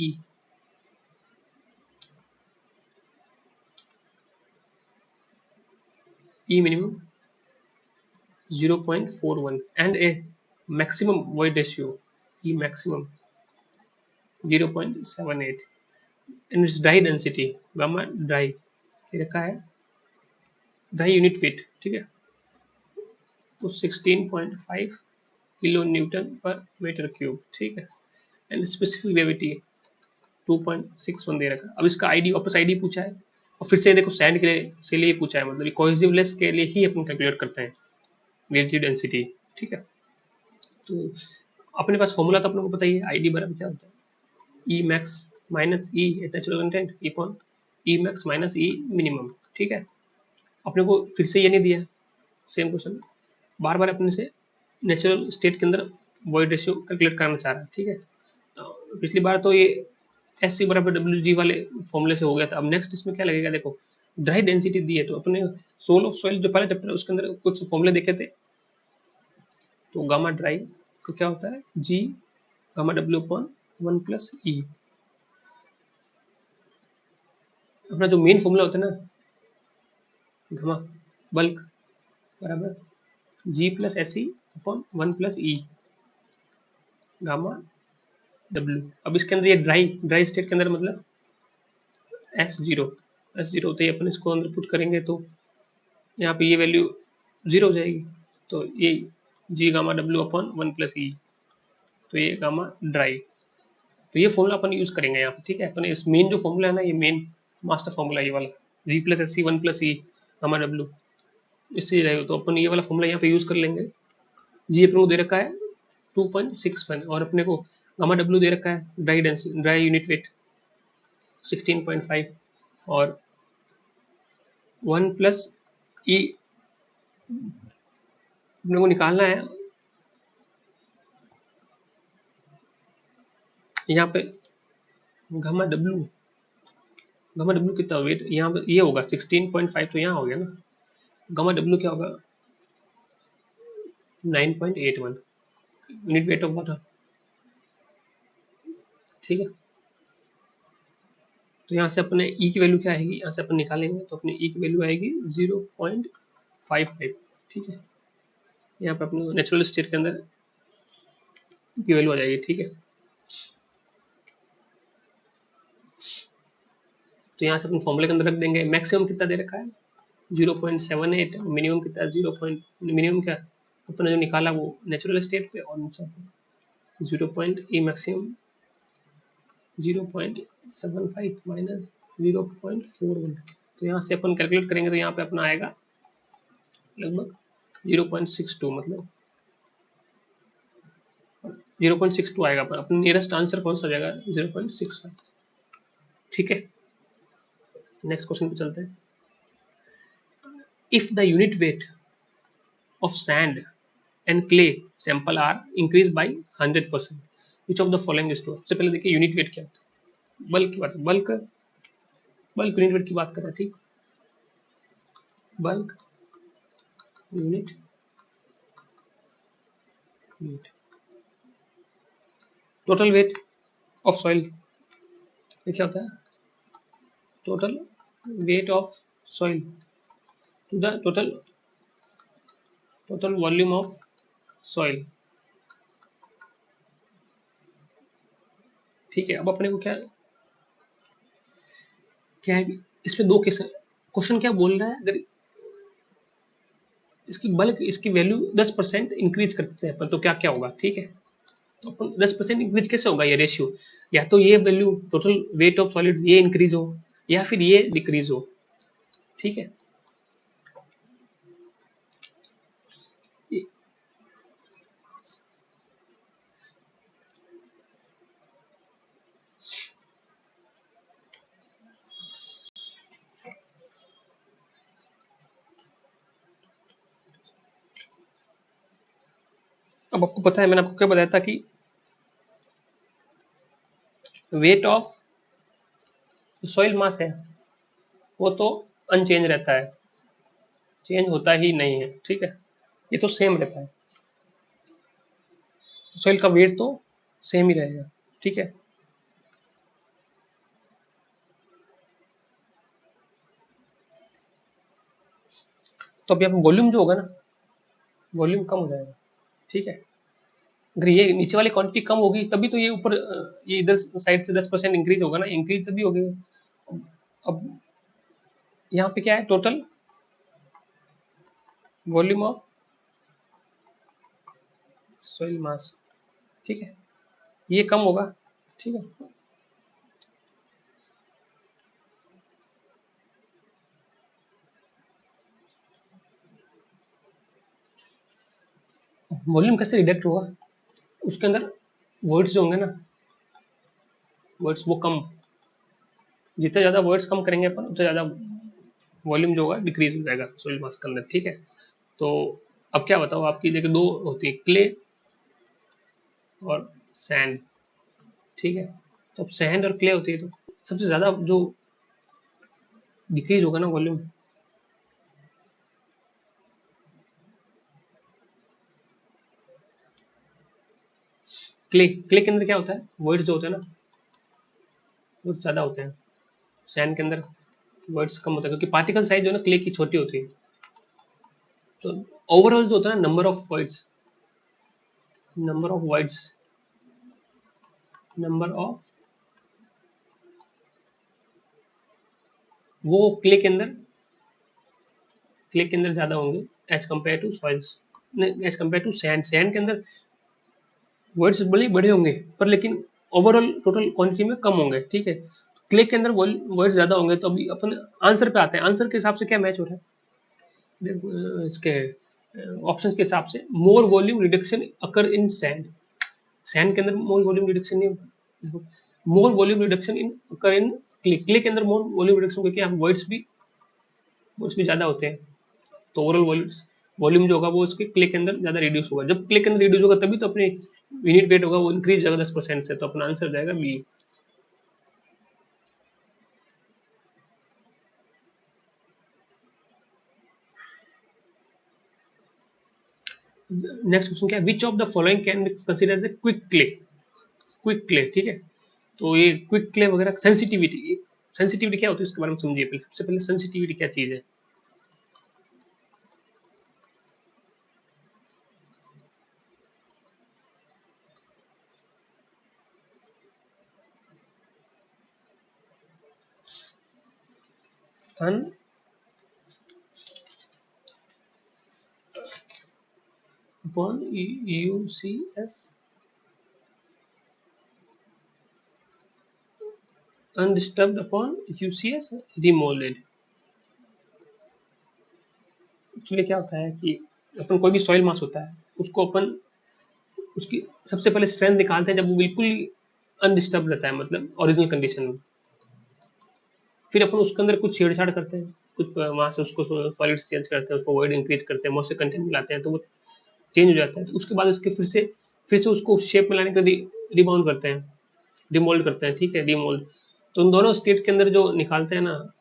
e minimum 0.41 and a maximum void ratio E maximum 0.78 and its dry density gamma dry ये रखा है ड्राई यूनिट फिट। ठीक है, तो 16.5 किलो न्यूटन पर मीटर क्यूब। ठीक है, एंड स्पेसिफिक ग्रेविटी 2.61 दे रखा है। अब इसका आईडी वापस आईडी पूछा है, और फिर से देखो सैंड के लिए पूछा है, मतलब कोहेसिवनेस के लिए ही अपन कैलकुलेट करते हैं रिलेटिव डेंसिटी। ठीक है, तो अपने पास फॉर्मूला तो अपने को पता ही है, आईडी बराबर क्या होता है E max minus E natural content upon ई मैक्स माइनस ई मिनिमम। ठीक है, अपने को फिर से ये नहीं दिया, सेम क्वेश्चन बार बार अपने से नेचुरल स्टेट के अंदर वॉइड रेशियो कैलकुलेट करना चाह रहा है। ठीक है, तो पिछली बार तो ये एस सी बराबर डब्ल्यू जी वाले फॉर्मूले से हो गया था। अब नेक्स्ट इसमें क्या लगेगा, देखो ड्राई डेंसिटी दी है, तो अपने सोल ऑफ सॉइल जो पहले चैप्टर उसके अंदर कुछ फॉर्मूले देखे थे, तो गामा ड्राई तो क्या होता है G gamma W upon 1 plus E. अपना जो मेन फॉर्मूला होता है ना गामा बल्क बराबर G plus S E upon 1 plus E gamma W. अब इसके अंदर ये ड्राई स्टेट के अंदर मतलब एस जीरो होते ही अपन इसको अंदर पुट करेंगे तो यहाँ पे ये वैल्यू 0 हो जाएगी, तो ये G gamma W upon 1 plus E, तो ये गामा ड्राई। तो ये फॉर्मूला अपन यूज करेंगे यहाँ पे। ठीक है, अपन इस मेन जो फॉर्मूला है ना, ये मेन मास्टर फॉर्मूला ये वाला G plus S C 1 plus E gamma W, इससे जाएगा तो अपन ये वाला फॉर्मूला यहाँ पे यूज कर लेंगे। जी अपने को दे रखा है 2.61 और अपने को गामा डब्ल्यू दे रखा है ड्राई यूनिट वेट 16.5 और 1 प्लस ई अपने को निकालना है। यहाँ पे गामा डब्ल्यू कितना वेट यहाँ पे ये होगा 16.5, तो यहाँ हो गया ना, गामा डब्ल्यू क्या होगा 9.81 यूनिट वेट ऑफ वाटर। ठीक है, तो यहाँ से अपने ई की वैल्यू क्या आएगी, यहाँ से अपन निकालेंगे तो अपनी ई की वैल्यू आएगी 0.55। ठीक है, यहाँ पे अपने नेचुरल स्टेट के अंदर की वैल्यू आ जाएगी। ठीक है, तो यहाँ से अपन फॉर्मूले के अंदर रख देंगे। मैक्सिमम कितना दे रखा है 0.78, मिनिमम कितना है मिनिमम क्या अपने जो निकाला वो नेचुरल स्टेट पे, और 0. ई मैक्सिमम 0.75 माइनस 0.41, तो यहाँ से अपन कैलकुलेट करेंगे तो यहाँ पे अपना आएगा लगभग 0.62, मतलब 0.62 आएगा अपना नियरेस्ट आंसर कौन सा हो जाएगा 0.65। ठीक है, नेक्स्ट क्वेश्चन पे चलते हैं। If the unit weight of sand and clay sample are increase by 100%, which of the following is true. सबसे पहले देखिए यूनिट वेट क्या होता है, बल्क की बात है, बल्क यूनिट वेट की बात कर रहे हैं। ठीक, bulk unit weight, total weight of soil ये क्या होता है, total weight of soil to the total volume of soil ठीक है, अब अपने को क्या क्या है कि इसमें दो केस है। क्वेश्चन क्या बोल रहा है, अगर इसकी बल्क इसकी वैल्यू 10% इंक्रीज करते हैं अपन तो क्या क्या होगा, ठीक है। तो अपन 10% इंक्रीज कैसे होगा ये रेशियो, या तो ये value total weight of solid ये इंक्रीज हो या फिर ये डिक्रीज हो, ठीक है। अब आपको पता है मैंने आपको क्या बताया था कि वेट ऑफ सॉइल मास है वो तो अनचेंज रहता है, चेंज होता ही नहीं है, ठीक है, ये तो सेम रहता है। सॉइल का वेट तो सेम ही रहेगा, ठीक है। तो अभी आप वॉल्यूम जो होगा ना, वॉल्यूम कम हो जाएगा, ठीक है। अगर ये नीचे वाली क्वांटिटी कम होगी तभी तो ये ऊपर ये इधर साइड से 10% इंक्रीज होगा ना, इंक्रीज तभी होगी। अब यहाँ पे क्या है, टोटल वॉल्यूम ऑफ सॉइल मास, ठीक है, ये कम होगा, ठीक है। वॉल्यूम कैसे रिडक्ट होगा, उसके अंदर वर्ड्स जो होंगे ना, वर्ड्स वो कम, जितने ज़्यादा वर्ड्स कम करेंगे अपन उतना ज़्यादा वॉल्यूम जो होगा डिक्रीज हो जाएगा सॉइल मास के अंदर, ठीक है। तो अब क्या बताओ, आपकी देखो दो होती है, क्ले और सैंड, ठीक है। तो अब सैंड और क्ले होती है तो सबसे ज़्यादा जो डिक्रीज होगा ना वॉल्यूम, क्ले के अंदर क्या होता है, वर्ड्स जो होते हैं ना, वर्ड्स ज़्यादा होते हैं। सैंड के अंदर वर्ड्स कम होता है क्योंकि पार्टिकल साइज जो है ना क्ले की छोटी होती है। तो ओवरऑल जो होता है ना, number of voids number of वो क्ले के अंदर ज़्यादा होंगे as compare to soils, as compare to sand. Sand के अंदर वर्ड्स बड़े बड़े होंगे पर लेकिन ओवरऑल टोटल क्वांटिटी में कम होंगे, ठीक है। क्ले के अंदर वर्ड्स ज़्यादा होंगे। तो अभी अपन आंसर पे आते हैं, आंसर के हिसाब से क्या मैच हो रहा है, इसके ऑप्शन के हिसाब से मोर वॉल्यूम रिडक्शन अकर इन सैंड, सैंड के अंदर मोर वॉल्यूम रिडक्शन नहीं होगा, मोर volume reduction in occur in clay, clay के अंदर मोर वॉल्यूम रिडक्शन क्योंकि यहाँ वर्ड्स भी ज़्यादा होते हैं। तो ओवरऑल वॉल्यूम जो होगा वो उसके क्ले के अंदर ज़्यादा रिड्यूस होगा। जब क्ले के अंदर रिड्यूस होगा तभी तो अपने यूनिट वेट होगा वो इंक्रीज होगा 10% से, तो अपना आंसर जाएगा बी। नेक्स्ट क्वेश्चन क्या है, which of the following can be consider as quick clay, ठीक है। तो ये क्विक क्ले वगैरह सेंसिटिविटी क्या होती है उसके बारे में समझिए पहले, सबसे पहले सेंसिटिविटी क्या चीज़ है। अन upon UCS undisturbed upon UCS remoulded. Actually क्या होता है कि अपन कोई भी सॉइल मास होता है उसको अपन उसकी सबसे पहले स्ट्रेंथ निकालते हैं जब वो बिल्कुल अनडिस्टर्ब रहता है, मतलब ओरिजिनल कंडीशन में। फिर अपन उसके अंदर कुछ छेड़छाड़ करते हैं, कुछ वहाँ से उसको सॉलिड्स चेंज करते हैं, उसको वॉइड इंक्रीज करते हैं, मॉइस्चर कंटेंट मिलाते हैं तो वो चेंज हो जाता है। तो उसके बाद उसके फिर से उसको शेप में लाने के लिए रिबाउंड करते हैं, डिमोल्ड करते हैं, ठीक है, डिमोल्ड। तो उन दोनों स्टेट के अंदर जो निकालते हैं ना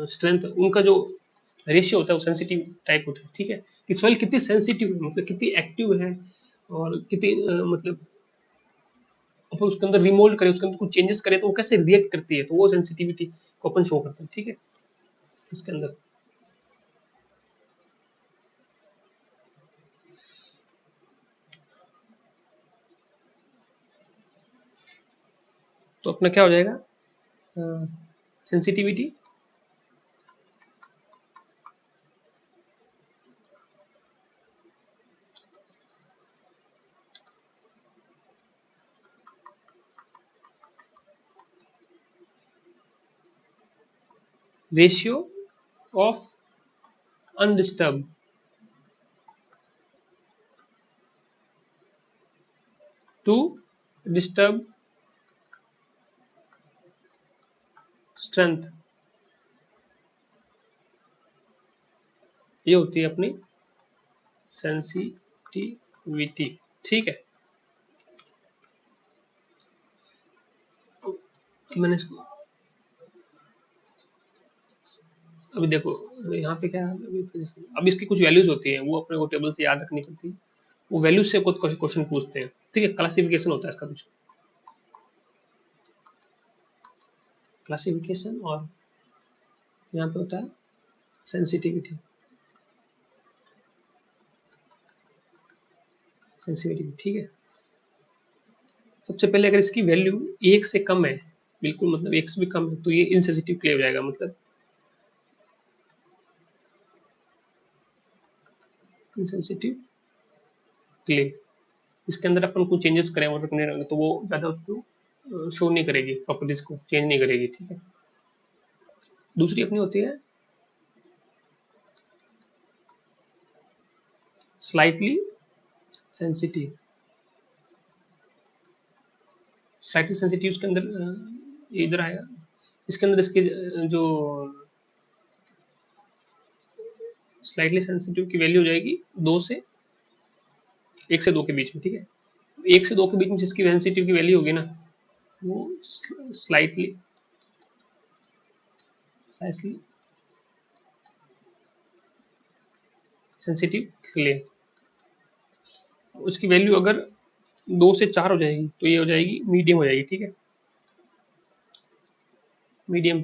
स्ट्रेंथ, उनका जो रेशियो होता है वो सेंसिटिव टाइप होता है, ठीक है। कि सॉइल कितनी सेंसिटिव है, मतलब कितनी एक्टिव है और कितनी मतलब अपन उसके अंदर रिमोल्ड करें, उसके अंदर कुछ चेंजेस करें तो वो कैसे रिएक्ट करती है, तो वो सेंसिटिविटी को अपन शो करते हैं, ठीक है, इसके अंदर। तो अपना क्या हो जाएगा, sensitivity ratio of undisturb to disturb strength, ये होती है अपनी सेंसिटिविटी। ठीक है, मैंने इसको अभी देखो यहाँ पे क्या है, अब इसकी कुछ वैल्यूज होती हैं, वो अपने को टेबल से याद रखनी पड़ती है, वो वैल्यूज से कुछ क्वेश्चन पूछते हैं। ठीक है, क्लासिफिकेशन होता है इसका कुछ, क्लासिफिकेशन, और यहाँ पे होता है सेंसिटिविटी। सेंसिटिविटी, ठीक है। सबसे पहले अगर इसकी वैल्यू 1 से कम है, बिल्कुल मतलब 1 से भी कम है, तो ये इनसेंसिटिव क्ले हो जाएगा, मतलब इनसेंसिटिव क्ले। इसके अंदर अपन कुछ चेंजेस करें और रखने रहेंगे तो वो ज़्यादा उसको शो नहीं करेगी, प्रॉपर्टीज को चेंज नहीं करेगी। ठीक है, दूसरी अपनी होती है स्लाइटली सेंसिटिव। स्लाइटली सेंसिटिव इसके अंदर ये इधर आएगा, इसके अंदर इसके जो स्लाइटली सेंसिटिव की वैल्यू हो जाएगी 2 से 1 से 2 के बीच में। ठीक है, 1 से 2 के बीच में जिसकी सेंसिटिव की वैल्यू होगी ना, वो स्लाइटली सेंसिटिव क्ले। उसकी वैल्यू अगर 2 से 4 हो जाएगी तो ये हो जाएगी मीडियम हो जाएगी। ठीक है, मीडियम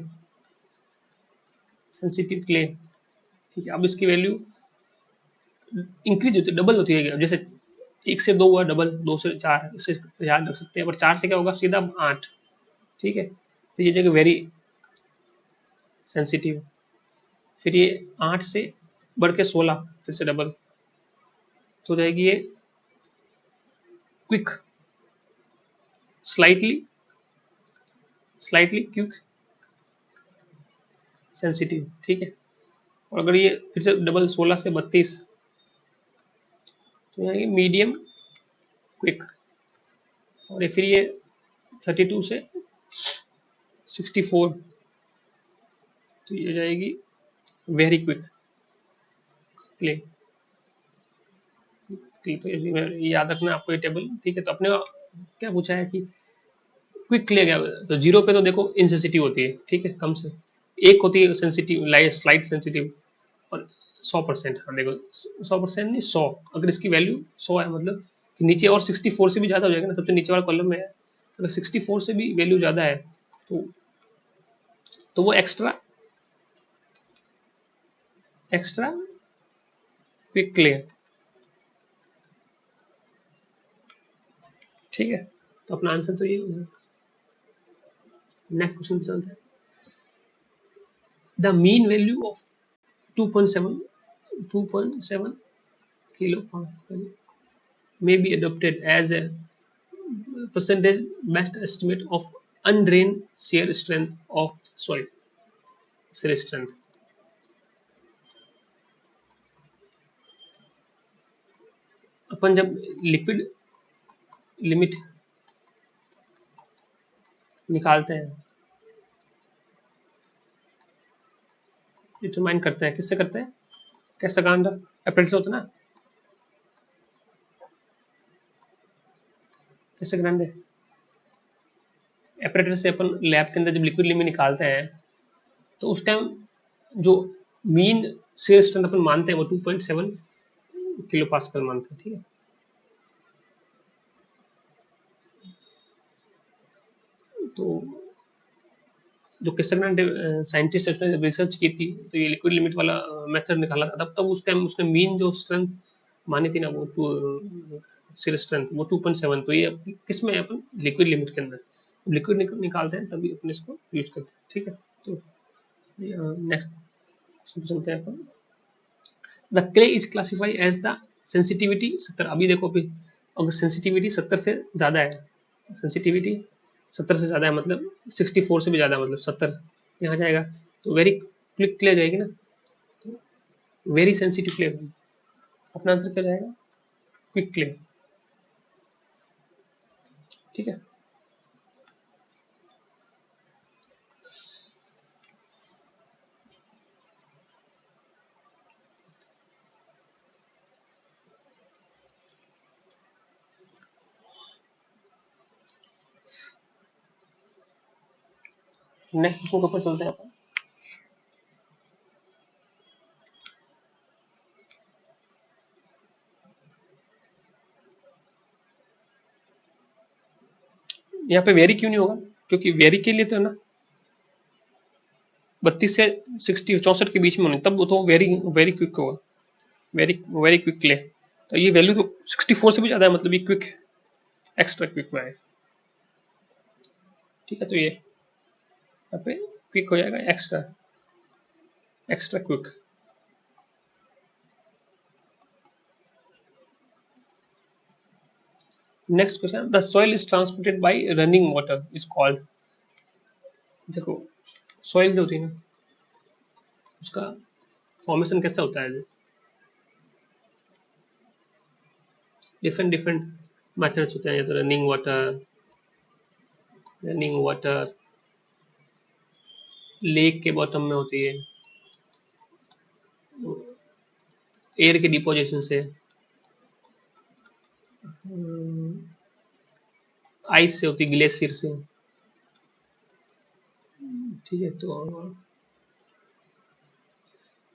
सेंसिटिव क्ले। ठीक है, अब इसकी वैल्यू इंक्रीज होती है, डबल होती है, जैसे 1 से 2 हुआ डबल, 2 से 4, इसे याद रख सकते हैं। पर 4 से क्या होगा, सीधा 8। ठीक है, तो ये जगह वेरी सेंसिटिव। फिर ये 8 से बढ़ के 16, फिर से डबल, तो रहेगी ये क्विक, स्लाइटली क्विक सेंसिटिव। ठीक है, और अगर ये फिर से डबल 16 से 32, तो यहाँ ये मीडियम क्विक, और ये फिर ये 32 से 64, तो ये जाएगी वेरी क्विक क्ले। तो ये याद रखना आपको ये टेबल। ठीक है, तो अपने क्या पूछा है कि क्विक क्ले क्या, तो 0 पे तो देखो इनसेंसिटिव होती है। ठीक है, कम से 1 होती है सेंसिटिव, स्लाइट सेंसिटिव, और 100%, हाँ देखो 100% नहीं 100, अगर इसकी वैल्यू 100 है मतलब नीचे और 64 से भी ज़्यादा हो जाएगा ना, सबसे नीचे वाला कॉलम में है, अगर 64 से भी वैल्यू ज़्यादा है तो वो एक्स्ट्रा क्विक क्ले। ठीक है, तो अपना आंसर तो ये हो गया। नेक्स्ट क्वेश्चन चलते हैं। The mean value of 2.7 kilo pascal may be adopted as a percentage best estimate of undrained shear strength of soil, shear strength। अपन जब लिक्विड लिमिट निकालते हैं, डिटरमाइन करते हैं, किससे करते हैं, कैसे गांडा अप्रेंटिस होता है ना, कैसे ग्रांडे एपरेटर से अपन लैब के अंदर जब लिक्विड लिमिट निकालते हैं, तो उस टाइम जो मीन शेयर स्ट्रेंथ अपन मानते हैं वो 2.7 किलो पास्कल मानते हैं। ठीक है, तो जो कैसग्रांड साइंटिस्ट है उसने जब रिसर्च की थी, तो ये लिक्विड लिमिट वाला मेथड निकाला था, तब उस टाइम उसने मीन जो स्ट्रेंथ मानी थी ना, वो शेयर स्ट्रेंथ वो 2.7, तो ये किस में है अपन लिक्विड लिमिट के अंदर, लिक्विड निकालते हैं तभी अपने इसको यूज करते हैं, ठीक है। तो नेक्स्ट क्वेश्चन पे चलते हैं अपन। The clay is classify as the sensitivity 70। अभी देखो अभी अगर सेंसिटिविटी 70 से ज़्यादा है, सेंसिटिविटी 70 से ज़्यादा है मतलब 64 से भी ज़्यादा मतलब 70 यहाँ जाएगा तो वेरी क्विक क्ले जाएगी ना, तो वेरी सेंसिटिव क्ले। अपना आंसर क्या जाएगा? क्विक क्ले, ठीक है। नेक्स्ट क्वेश्चन के ऊपर चलते हैं अपन। यहाँ पे वेरी क्यों नहीं होगा? क्योंकि वेरी के लिए तो है ना 32 से 64 के बीच में होनी, तब वो तो वेरी वेरी क्विक होगा, वेरी वेरी क्विक ले। तो ये वैल्यू तो 64 से भी ज्यादा है मतलब ये क्विक, एक्स्ट्रा क्विक में है, ठीक है। तो ये यहाँ पे क्विक हो जाएगा, extra extra quick. Next question, the soil is transported by running water is called. देखो सॉइल जो होती है ना उसका फॉर्मेशन कैसा होता है, डिफरेंट डिफरेंट मेथड्स होते हैं, या तो रनिंग वाटर लेक के बॉटम में होती है, एयर के डिपोजिशन से, आइस से होती है, ग्लेशियर से, ठीक है। तो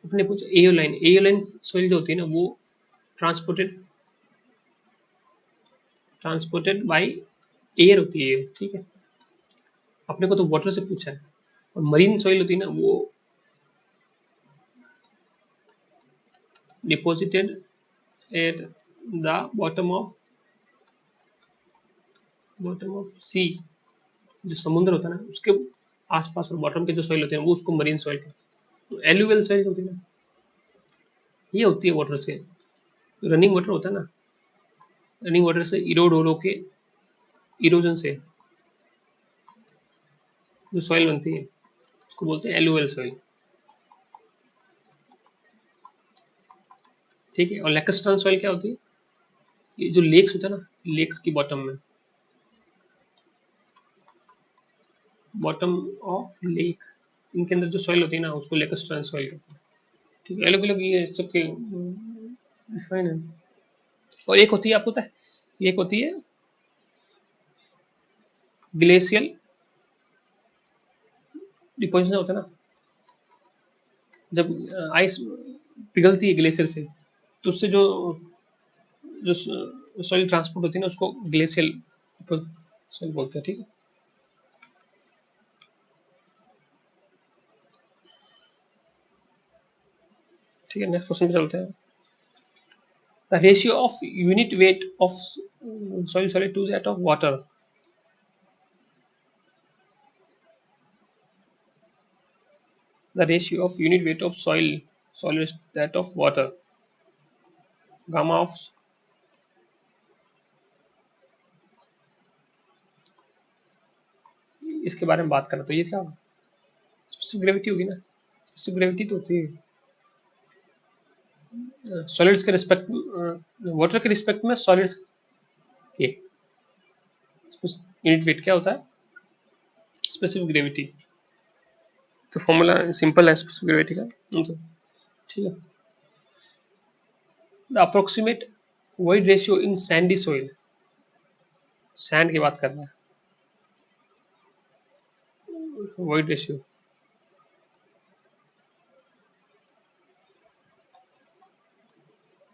अपने पूछा एओलाइन सोइल जो होती है ना वो ट्रांसपोर्टेड ट्रांसपोर्टेड बाय एयर होती है, ठीक है। अपने को तो वाटर से पूछा है। और मरीन सोइल होती है ना वो deposited at the bottom of sea, जो समुद्र होता है ना उसके आसपास और बॉटम के जो सॉइल होते हैं वो उसको मरीन सॉइल कहते हैं। तो एलुवियल सॉइल होती है ना ये होती है वाटर से, रनिंग वाटर होता है ना, रनिंग वाटर से इरोड हो के इरोजन से जो सॉइल बनती है उसको बोलते हैं एलुवियल सॉइल, ठीक है। और लैकस्टर्न सॉइल क्या होती है? ये जो लेक्स होता है ना, लेक्स की बॉटम ऑफ लेक, इनके अंदर जो सॉइल होती है ना उसको लैकस्टर्न सॉइल कहते हैं, ठीक है। अलग अलग ये सबके डिफाइन है। और एक होती है आपको पता है, एक होती है ग्लेशियल डिपोजिशन होता है ना, जब आइस पिघलती है ग्लेशियर से तो उससे जो जो सॉइल ट्रांसपोर्ट होती है ना उसको ग्लेशियल सॉइल बोलते हैं, ठीक है। ठीक है नेक्स्ट क्वेश्चन पे चलते हैं। The ratio of unit weight of soil solid to that of water, the ratio of unit weight of soil is that of water, gamma of इसके बारे में बात करें तो ये क्या होगा? स्पेसिफिक ग्रेविटी होगी ना, स्पेसिफिक ग्रेविटी तो होती है सॉलिड्स के रिस्पेक्ट, वाटर के रिस्पेक्ट में सॉलिड्स के यूनिट वेट क्या होता है? Specific gravity. तो फॉर्मूला सिंपल है स्पेसिफिक ग्रेविटी का, ठीक है। The approximate void ratio in Sandy soil, sand की बात कर रहा है, वॉइड रेशियो,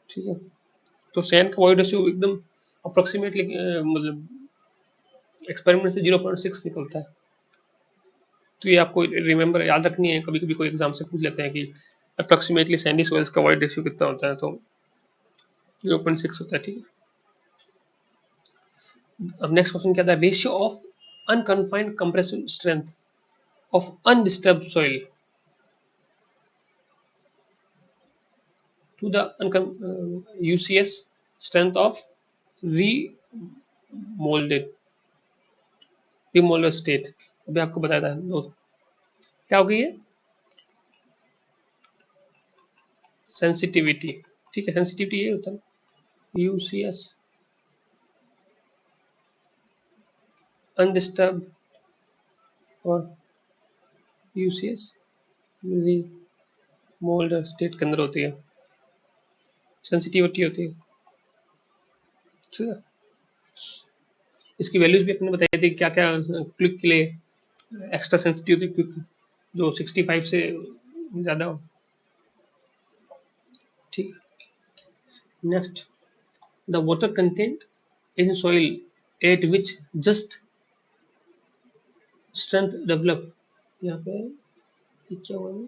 ठीक है। तो सैंड का वॉइड रेशियो एकदम अप्रोक्सीमेटली मतलब एक्सपेरिमेंट से 0.6 निकलता है। तो ये आपको रिमेंबर याद रखनी है, कभी कभी कोई एग्जाम से पूछ लेते हैं कि अप्रोक्सीमेटली सैंडी सोइल्स का वॉइड रेशियो कितना होता है, तो 0.6 होता है, ठीक है। अब नेक्स्ट क्वेश्चन क्या था, ratio of unconfined compressive strength of undisturbed soil to the UCS strength of remolded remolded state। अभी आपको बताया था क्या हो गई है सेंसिटिविटी। ठीक है, सेंसिटिविटी ये होता है यूसीएस अनडिस्टर्ब और यूसीएस रिमोल्ड स्टेट के अंदर होती है, सेंसिटिविटी होती है। ठीक है, इसकी वैल्यूज भी अपने बताई थी क्या क्या क्विक के लिए एक्स्ट्रा सेंसिटिव क्विक जो 65 से ज़्यादा हो। ठीक, next the water content in soil eight which just strength develop. यहाँ पे क्या हुआ है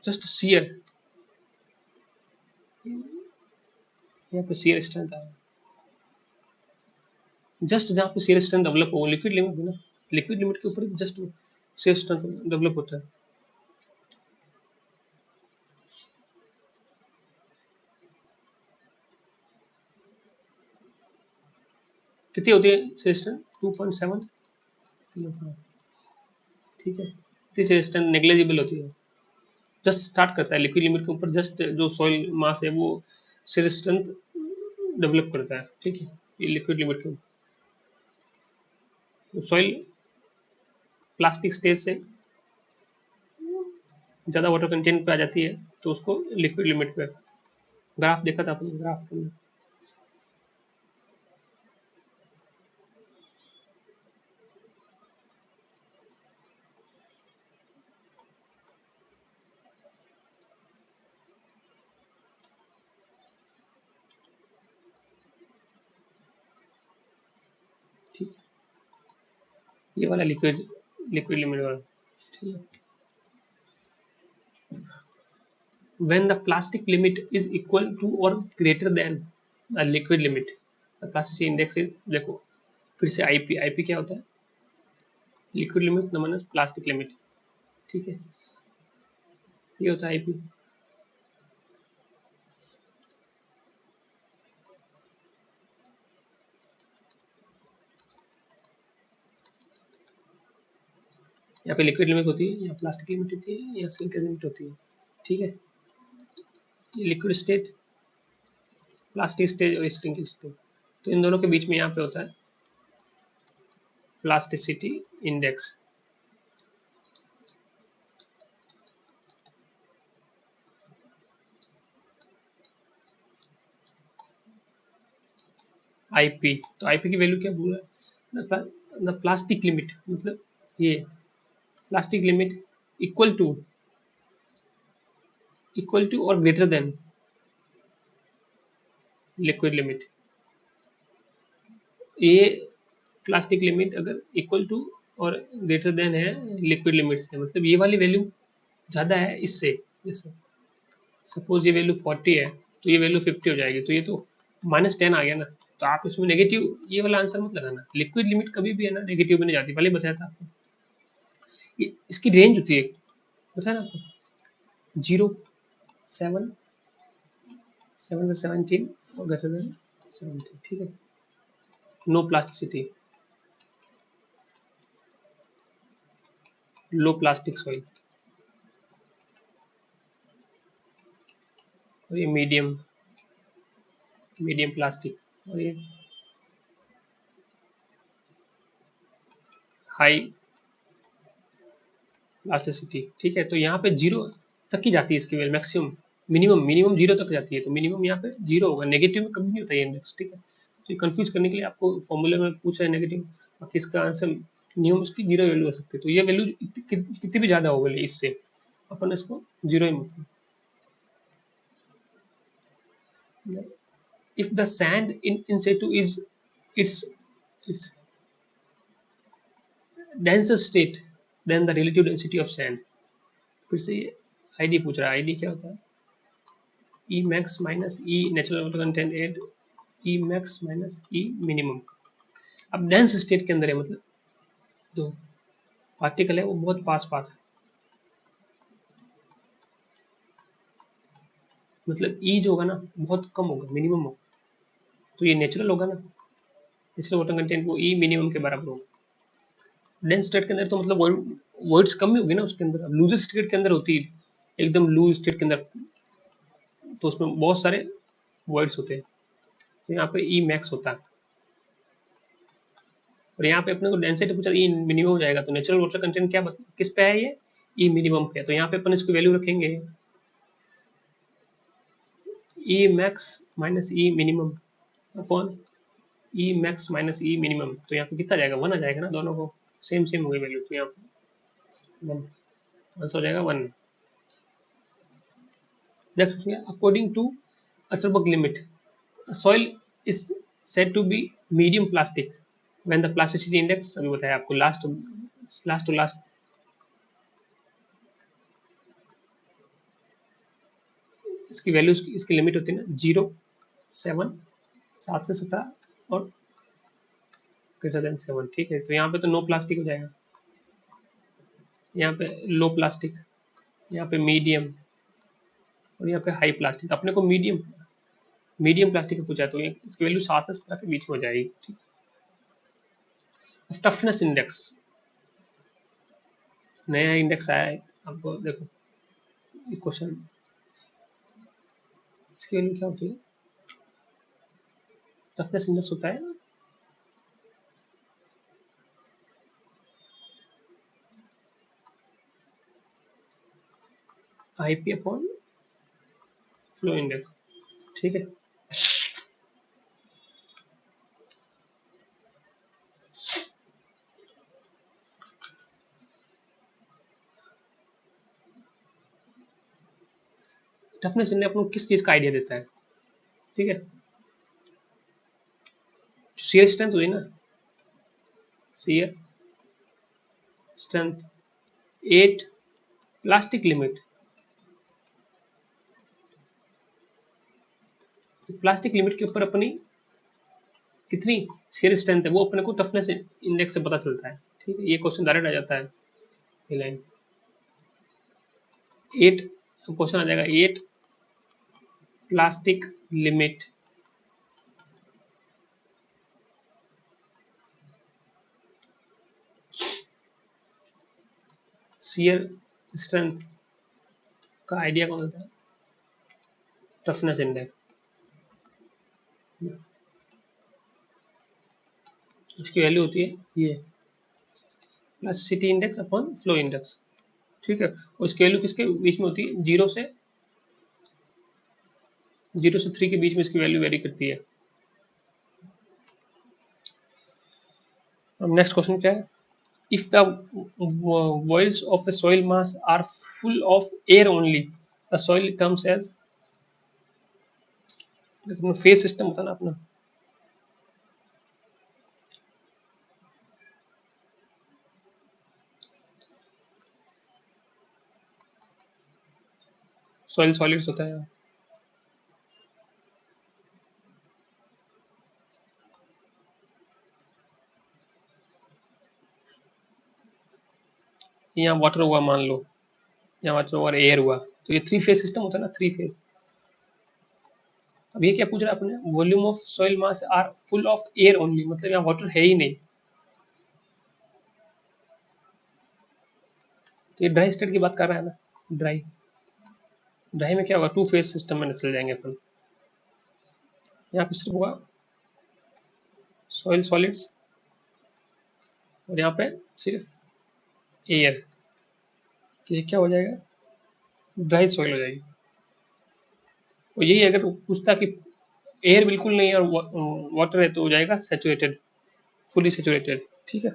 जस्ट शियर, यहाँ पे शियर स्ट्रेंथ आया जस्ट जहाँ पे शियर स्ट्रेंथ डेवलप हो लिक्विड लिमिट ना, लिक्विड लिमिट के ऊपर जस्ट शियर स्ट्रेंथ डेवलप होता है। कितनी होती है शियर स्ट्रेंथ 2.7 ठीक है, कितनी शियर स्ट्रेंथ नेग्लिजिबल होती है, जस्ट स्टार्ट करता है लिक्विड लिमिट के ऊपर, जस्ट जो सॉइल मास है वो शियर स्ट्रेंथ डेवलप करता है। ठीक है, ये लिक्विड लिमिट के ऊपर सॉइल प्लास्टिक स्टेज से ज़्यादा वाटर कंटेंट पे आ जाती है तो उसको लिक्विड लिमिट पे, ग्राफ देखा था आपने ग्राफ के अंदर। ठीक, ये वाला लिक्विड लिक्विड लिमिट वाला। ठीक है, when the plastic limit is equal to or greater than the liquid limit the plasticity index is, देखो फिर से आईपी, आईपी क्या होता है लिक्विड लिमिट नमन प्लास्टिक लिमिट। ठीक है, ये होता है आईपी। यहाँ पे लिक्विड लिमिट होती है, यहाँ प्लास्टिक लिमिट होती है, यहाँ सिलिकॉन लिमिट होती है। ठीक है, लिक्विड स्टेट प्लास्टिक स्टेज और स्प्रिंग स्टेज, तो इन दोनों के बीच में यहाँ पे होता है प्लास्टिसिटी इंडेक्स। आईपी, तो आईपी की वैल्यू क्या बोल रहा है द प्लास्टिक लिमिट, मतलब ये प्लास्टिक लिमिट इक्वल टू और ग्रेटर देन लिक्विड लिमिट। ये प्लास्टिक लिमिट अगर इक्वल टू और ग्रेटर देन है लिक्विड लिमिट से, मतलब ये वाली वैल्यू ज़्यादा है इससे। जैसे सपोज ये वैल्यू 40 है तो ये वैल्यू 50 हो जाएगी, तो ये तो -10 आ गया ना, तो आप इसमें नेगेटिव ये वाला आंसर मत लगाना। लिक्विड लिमिट कभी भी है ना नेगेटिव में नहीं जाती, पहले बताया था आपको। इसकी रेंज होती है, बताया ना आपको 0 7 7 से 17 और ग्रेटर देन 17। ठीक है, no plasticity, low plastic soil, और ये मीडियम प्लास्टिक, और ये हाई प्लास्टिसिटी। ठीक है, तो यहाँ पे 0 तक की जाती है इसकी वैल्यू, मैक्सिमम मिनिमम 0 तक जाती है, तो मिनिमम यहाँ पे 0 होगा, नेगेटिव में कभी नहीं होता ये इंडेक्स। ठीक है, तो ये कंफ्यूज करने के लिए आपको फॉर्मूले में पूछा है नेगेटिव, बाकी इसका आंसर मिनिमम उसकी 0 वैल्यू हो सकती है, तो ये वैल्यू कितनी भी ज़्यादा हो गई इससे अपन इसको 0 ही मतलब। if the sand in situ is its denser state then the relative density of sand। फिर से आईडी पूछ रहा है, आईडी क्या होता है E max minus E natural water content at E max minus E minimum. अब डेंस स्टेट के अंदर है, मतलब जो पार्टिकल है वो बहुत पास पास है, मतलब ई जो होगा ना बहुत कम होगा, मिनिमम होगा, तो ये नेचुरल होगा ना, नेचुरल वाटर कंटेंट वो ई मिनिमम के बराबर होगा। डेंस स्टेट के अंदर तो मतलब वर्ड्स कम ही होगी ना उसके अंदर। अब लूज स्टेट के अंदर होती है, एकदम लूज स्टेट के अंदर तो उसमें बहुत सारे वर्ड्स होते हैं, तो यहाँ पे ई मैक्स होता है। और यहाँ पे अपने को डेंसिटी पूछा, ई मिनिमम हो जाएगा, तो नेचुरल वाटर कंटेंट क्या किस पे है, ये ई मिनिमम पे है, तो यहाँ पे अपन इसकी वैल्यू रखेंगे ई max minus E minimum upon ई मैक्स माइनस ई मिनिमम, तो यहाँ पे कितना जाएगा, 1 आ जाएगा ना, दोनों को सेम सेम हो गई वैल्यू, तो यहाँ पे 1 आंसर हो जाएगा 1। Next according to Atterberg limit soil is said to be medium plastic when the plasticity index, अभी बताया आपको लास्ट टू लास्ट, इसकी वैल्यू इसकी लिमिट होती है ना 0, 7, 7 से 17 और ग्रेटर देन 7, ठीक है, तो यहाँ पे तो नो प्लास्टिक हो जाएगा, यहाँ पे लो प्लास्टिक, यहाँ पे मीडियम और यहाँ पे हाई प्लास्टिक। अपने को मीडियम मीडियम प्लास्टिक का पूछा है, तो ये इसकी वैल्यू 7 से 17 के बीच में हो जाएगी, ठीक। टफनेस इंडेक्स, नया इंडेक्स आया है आपको, देखो क्वेश्चन, इसकी वैल्यू क्या होती है, टफनेस इंडेक्स होता है आईपी अपॉन फ्लो इंडेक्स, ठीक है। टफनेस इंडेक्स अपने को किस चीज का आइडिया देता है, ठीक है, शियर स्ट्रेंथ हुई ना, shear strength 8 plastic limit, plastic limit के ऊपर अपनी कितनी शियर स्ट्रेंथ है वो अपने को टफनेस इंडेक्स से पता चलता है, ठीक है, ये क्वेश्चन डायरेक्ट आ जाता है, ये लाइन 8, क्वेश्चन आ जाएगा 8 प्लास्टिक लिमिट शियर स्ट्रेंथ का आइडिया कौन होता है, टफनेस इंडेक्स, इसकी वैल्यू होती है ये plasticity index upon flow index, ठीक है, और इसकी वैल्यू किसके बीच में होती है, 0 से 3 के बीच में इसकी वैल्यू वेरी करती है। अब नेक्स्ट क्वेश्चन क्या है, if the voids of a soil mass are full of air only, the soil comes as, phase system होता है ना अपना, सॉइल सॉलिड्स होता है, यहाँ वाटर हुआ मान लो, यहाँ वाटर और एयर हुआ, तो ये 3 फेज सिस्टम होता है ना, 3 फेज। अब ये क्या पूछ रहा है अपने, volume of soil mass are full of air only, मतलब यहाँ वाटर है ही नहीं, तो ये ड्राई स्टेट की बात कर रहा है ना, ड्राई ड्राई में क्या होगा, 2 फेज सिस्टम में चल जाएंगे अपन, यहाँ पे सिर्फ होगा सॉइल सॉलिड्स और यहाँ पे सिर्फ एयर, तो ये क्या हो जाएगा, ड्राई सॉइल हो जाएगी। और यही अगर पूछता कि एयर बिल्कुल नहीं है और वाटर है तो हो जाएगा सैचुरेटेड, फुली सैचुरेटेड, ठीक है।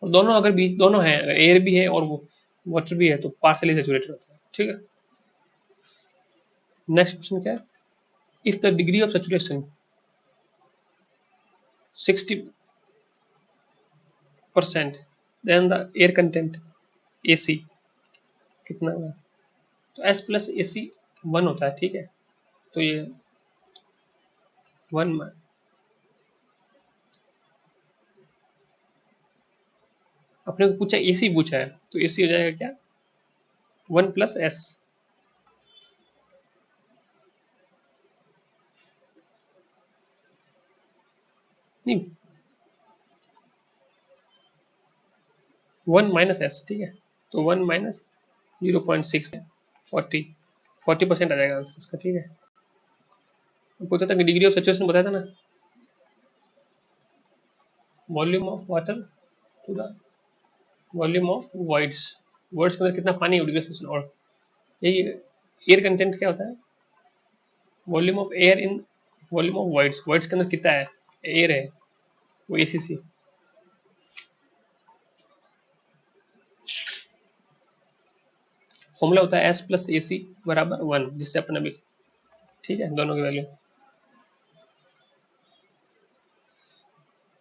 और दोनों अगर बीच दोनों है, अगर एयर भी है और वो वाटर भी है तो पार्सली सैचुरेटेड होता है, ठीक है। नेक्स्ट क्वेश्चन क्या है, if the degree of saturation 60% then the air content AC कितना है, तो S प्लस AC 1 होता है, ठीक है, तो ये 1 अपने को पूछा एसी पूछा है, तो एसी हो जाएगा क्या 1 प्लस एस। नहीं 1 माइनस एस, ठीक है, तो 1 माइनस 0.6 है 40% आ जाएगा आंसर इसका, ठीक है। पूछा था कि डिग्री ऑफ सैचुरेशन बताया था ना, volume of water to the volume of voids, voids के अंदर कितना पानी है डिग्री ऑफ सैचुरेशन। और यही एयर कंटेंट क्या होता है, volume of air in volume of voids, voids के अंदर कितना है एयर है, वो एसीसी। फॉर्मूला होता है एस प्लस ए सी बराबर 1, जिससे अपन अभी, ठीक है, दोनों की value.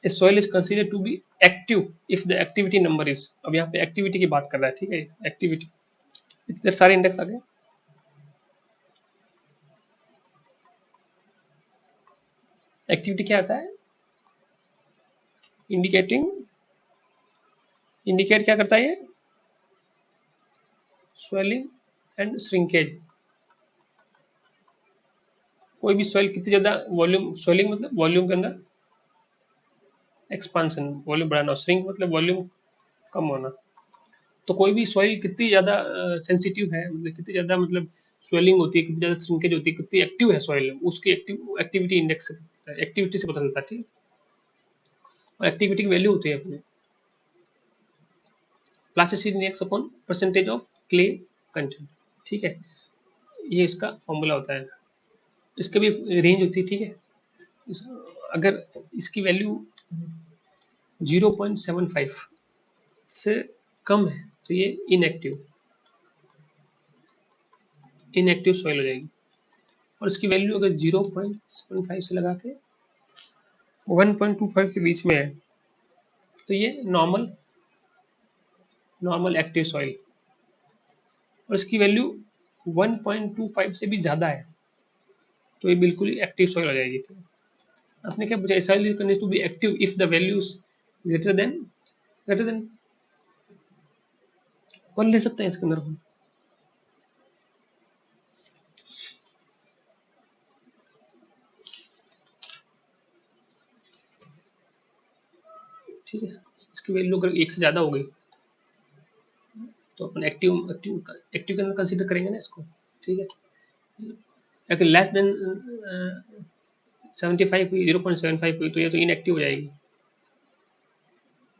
A soil is considered to be active if the activity number is, अब यहाँ पे एक्टिविटी की बात कर रहा है, ठीक है, एक्टिविटी इधर सारे इंडेक्स आ गए। एक्टिविटी क्या आता है, इंडिकेटिंग, इंडिकेट क्या करता है ये, स्वेलिंग एंड श्रिंकेज। कोई भी सॉइल कितनी ज्यादा वॉल्यूम, स्वेलिंग मतलब वॉल्यूम के अंदर एक्सपांशन, वॉल्यूम बढ़ाना, श्रिंक मतलब वॉल्यूम कम होना। तो कोई भी सॉइल कितनी ज्यादा सेंसिटिव है, मतलब कितनी ज्यादा, मतलब स्वेलिंग होती है, कितनी ज्यादा श्रिंकेज होती है, कितनी एक्टिव है सॉइल, उसकी एक्टिविटी इंडेक्स से, एक्टिविटी से पता चलता है, ठीक है। और एक्टिविटी की वैल्यू होती है अपने plasticity index upon percentage of clay content, ठीक है, ये इसका फॉर्मूला होता है। इसके भी रेंज होती है, ठीक है। अगर इसकी वैल्यू 0.75 से कम है तो ये इनएक्टिव, इनएक्टिव सॉइल हो जाएगी। और इसकी वैल्यू अगर 0.75 से लगा के 1.25 के बीच में है तो ये नॉर्मल, नॉर्मल एक्टिव सॉइल। और इसकी वैल्यू 1.25 से भी ज़्यादा है तो ये बिल्कुल ही एक्टिव सॉइल हो जाएगी। तो आपने क्या पूछा, soil is considered to be active if the values greater than 1 ले सकते हैं इसके अंदर हम, ठीक है। इसकी वैल्यू अगर 1 से ज़्यादा हो गई तो अपन एक्टिव एक्टिव एक्टिव के अंदर कंसीडर करेंगे ना इसको, ठीक है। अगर लेस देन 75 हुई, 0.75 हुई तो ये तो इनएक्टिव हो जाएगी,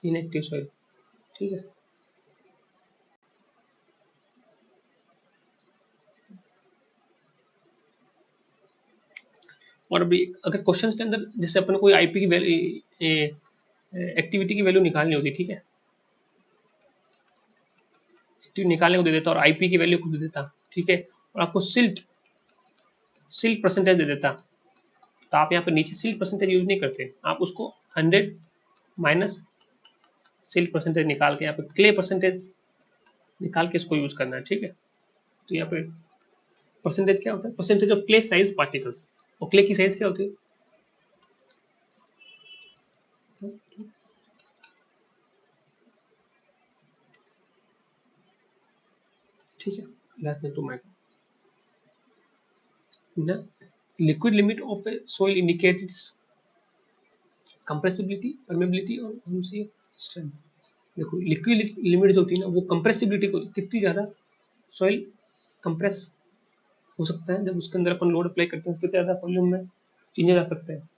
इनएक्टिव सॉइल, ठीक है। और अभी अगर क्वेश्चन के अंदर जैसे अपन कोई आईपी की वैल्यू, एक्टिविटी की वैल्यू निकालनी होती, ठीक है, एक्टिव निकालने को दे देता और आईपी की वैल्यू को दे देता, ठीक है, और आपको सिल्ट सिल्ट परसेंटेज दे देता, तो आप यहाँ पे नीचे सिल्ट परसेंटेज यूज नहीं करते, आप उसको 100 माइनस सिल्ट परसेंटेज निकाल के यहाँ पे क्ले परसेंटेज निकाल के इसको यूज करना है, ठीक है। तो यहाँ पे परसेंटेज क्या होता है, percentage of clay size particles, और क्ले की साइज क्या होती है, ठीक है, लेस देन 2 माइक्रोन ना। Liquid limit of A soil indicates compressibility, permeability और स्ट्रेंथ। देखो लिक्विड लिमिट जो होती है ना, वो कंप्रेसिबिलिटी को, कितनी ज़्यादा सॉइल कंप्रेस हो सकता है, जब उसके अंदर अपन लोड अप्लाई करते हैं कितने ज़्यादा वॉल्यूम में चेंजेस आ सकते हैं,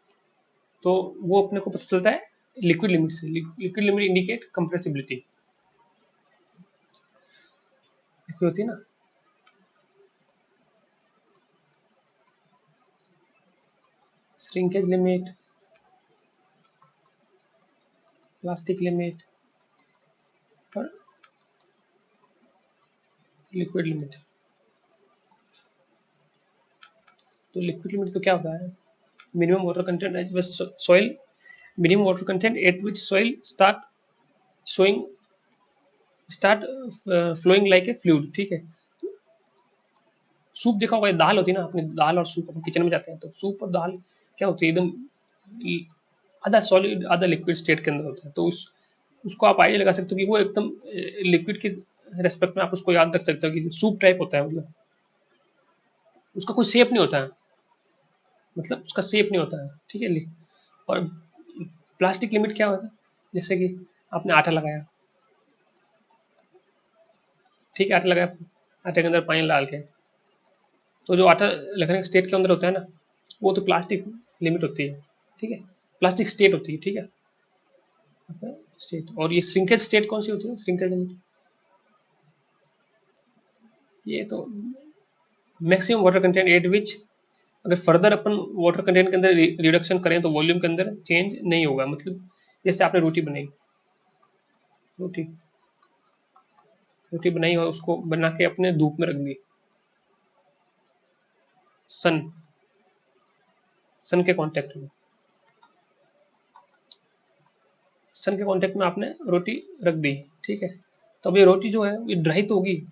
तो वो अपने को पता चलता है लिक्विड लिमिट से। Liquid limit indicate compressibility, liquid होती है ना, श्रिंकेज लिमिट, प्लास्टिक लिमिट और लिक्विड लिमिट। तो लिक्विड लिमिट तो क्या होता है, minimum water content as soil, minimum water content at which soil showing start flowing like a fluid, ठीक है। सूप देखा होगा, दाल होती है ना, अपने दाल और सूप, अपन किचन में जाते हैं तो सूप और दाल क्या होती है, एकदम आधा सॉलिड आधा लिक्विड स्टेट के अंदर होता है। तो उसको आप आइडिया लगा सकते हो कि वो एकदम लिक्विड के रेस्पेक्ट में आप उसको याद रख सकते हो कि सूप टाइप होता है, मतलब उसका कोई शेप नहीं होता है, मतलब उसका शेप नहीं होता है, ठीक है। और प्लास्टिक लिमिट क्या होता है, जैसे कि आपने आटा लगाया, ठीक है, आटा लगाया, आटे के अंदर पानी डाल के, तो जो आटा लगने के स्टेट के अंदर होता है ना, वो तो प्लास्टिक लिमिट होती है, ठीक है, प्लास्टिक स्टेट होती है, ठीक है, स्टेट। और ये श्रिंकेज स्टेट कौन सी होती है, श्रिंकेज लिमिट, ये तो मैक्सिमम वाटर कंटेंट एट विच, अगर फर्दर अपन वाटर कंटेंट के अंदर रिडक्शन करें तो वॉल्यूम के अंदर चेंज नहीं होगा। मतलब जैसे आपने रोटी बनाई, रोटी रोटी बनाई और उसको बना के अपने धूप में रख दी, सन सन के कांटेक्ट में, सन के कांटेक्ट में आपने रोटी रख दी, ठीक है, तो अब ये रोटी जो है ये ड्राई तो होगी,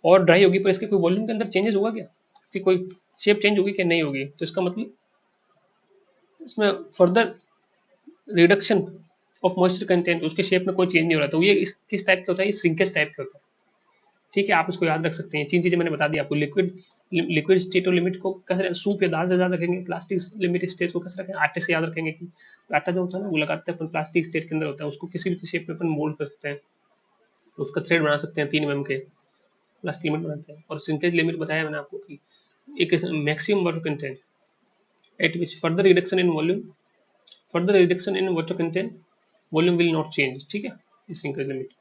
और ड्राई होगी, पर इसके कोई वॉल्यूम के अंदर चेंजेस होगा क्या, इसकी कोई शेप चेंज होगी क्या, नहीं होगी। तो इसका मतलब इसमें further reduction of moisture content, उसके शेप में कोई चेंज नहीं हो रहा, तो ये किस टाइप का होता है, ये श्रिंकेज टाइप का होता है, ठीक है। आप इसको याद रख सकते हैं, तीन चीजें मैंने बता दी आपको, लिक्विड लिक्विड स्टेट और लिमिट को कैसे सूप या दाल से याद रखेंगे, प्लास्टिक लिमिट स्टेट को कैसे रखेंगे, आटे से याद रखेंगे कि आटा जो होता है ना वो लगाते हैं अपन प्लास्टिक स्टेट के अंदर होता है, उसको किसी भी शेप में अपन मोल्ड कर सकते हैं, उसका थ्रेड बना सकते हैं 3 mm के, प्लास्टिक लिमिट बनाते हैं। और श्रिंकेज लिमिट बताया मैंने आपको कि एक maximum water content at which further reduction in water content volume will not change, ठीक है, shrinkage limit.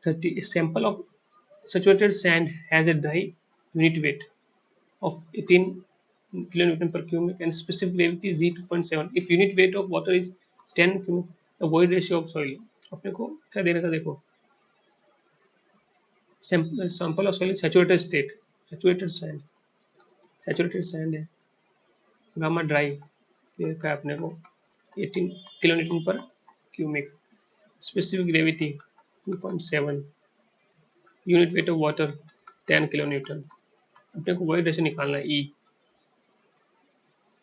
30 a sample of saturated sand has a dry unit weight of 18 kilonewton per cubic and specific gravity is g2.7 if unit weight of water is 10 cubic, the void ratio of soil, अपने को क्या दे रखा देखो, sample of soil is saturated state, saturated sand है, गामा ड्राई दे रखा है अपने को 18 किलोन्यूटन पर cubic, specific gravity 2.7, unit weight of water 10 kilonewton, अपने को वही रेशो निकालना है ई,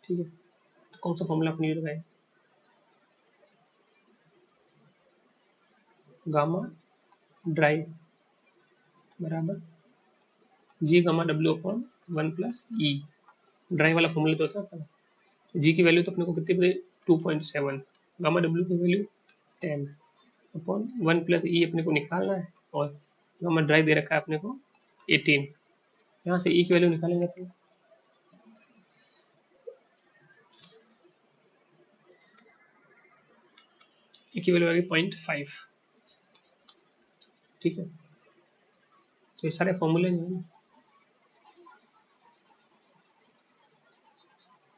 ठीक है। तो कौन सा फॉर्मूला अपने लगाए, गामा ड्राई बराबर G gamma W upon 1 plus E, dry वाला फॉर्मूला तो होता है, जी की वैल्यू तो अपने को कितनी पड़ी 2.7, गामा डब्ल्यू की वैल्यू 10 अपॉन 1 प्लस ई अपने को निकालना है, और गामा ड्राई दे रखा है अपने को 18, यहाँ से ई की वैल्यू निकालेंगे तो ई की वैल्यू आएगी 0.5, ठीक है। तो ये सारे फॉर्मूले जो है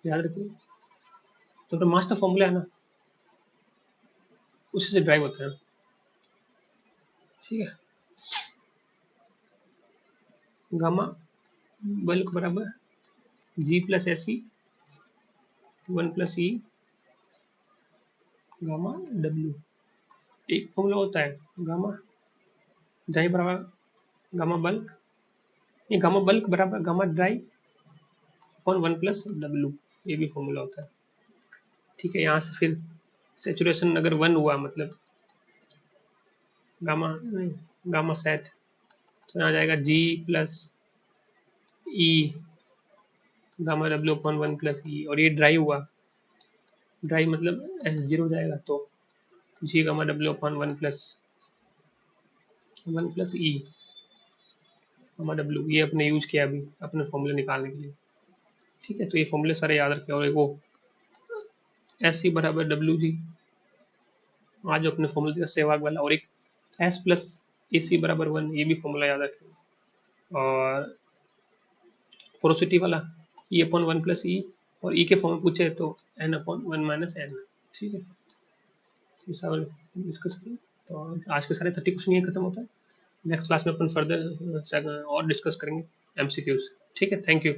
याद रखिए, तो मास्टर फॉर्मूला है ना उसी से ड्राइव होता है, ठीक है। गामा बल्क बराबर G plus S E 1 plus E gamma W, एक फॉर्मूला होता है गामा ड्राई बराबर गामा बल्क, ये गामा बल्क बराबर gamma dry upon 1 plus W, ये भी फॉर्मूला होता है, ठीक है। यहाँ से फिर सेचुरेशन अगर 1 हुआ मतलब गामा गामा सेट, तो यहाँ जाएगा G plus E gamma W upon 1 plus E, और ये ड्राई हुआ, ड्राई मतलब एस जीरो जाएगा, तो जी gamma W upon 1 plus E gamma W, ये अपने यूज किया अभी अपने फॉर्मूले निकालने के लिए, ठीक है। तो ये फॉर्मूले सारे याद रखें, और एक वो एस सी बराबर डब्ल्यू जी, आज अपने फॉर्मूले दिया सहवाग वाला, और एक एस प्लस ए सी बराबर 1, ये भी फॉर्मूला याद रखें, और पोरोसिटी वाला ई अपॉन 1 प्लस ई, और ई के फॉर्म में पूछे तो एन अपॉन 1 माइनस एन, ठीक है। ये सब डिस्कस किए, तो आज के सारे 30 क्वेश्चन ये खत्म होता है, नेक्स्ट क्लास में अपन फर्दर और डिस्कस करेंगे एमसीक्यूज, ठीक है। Thank you.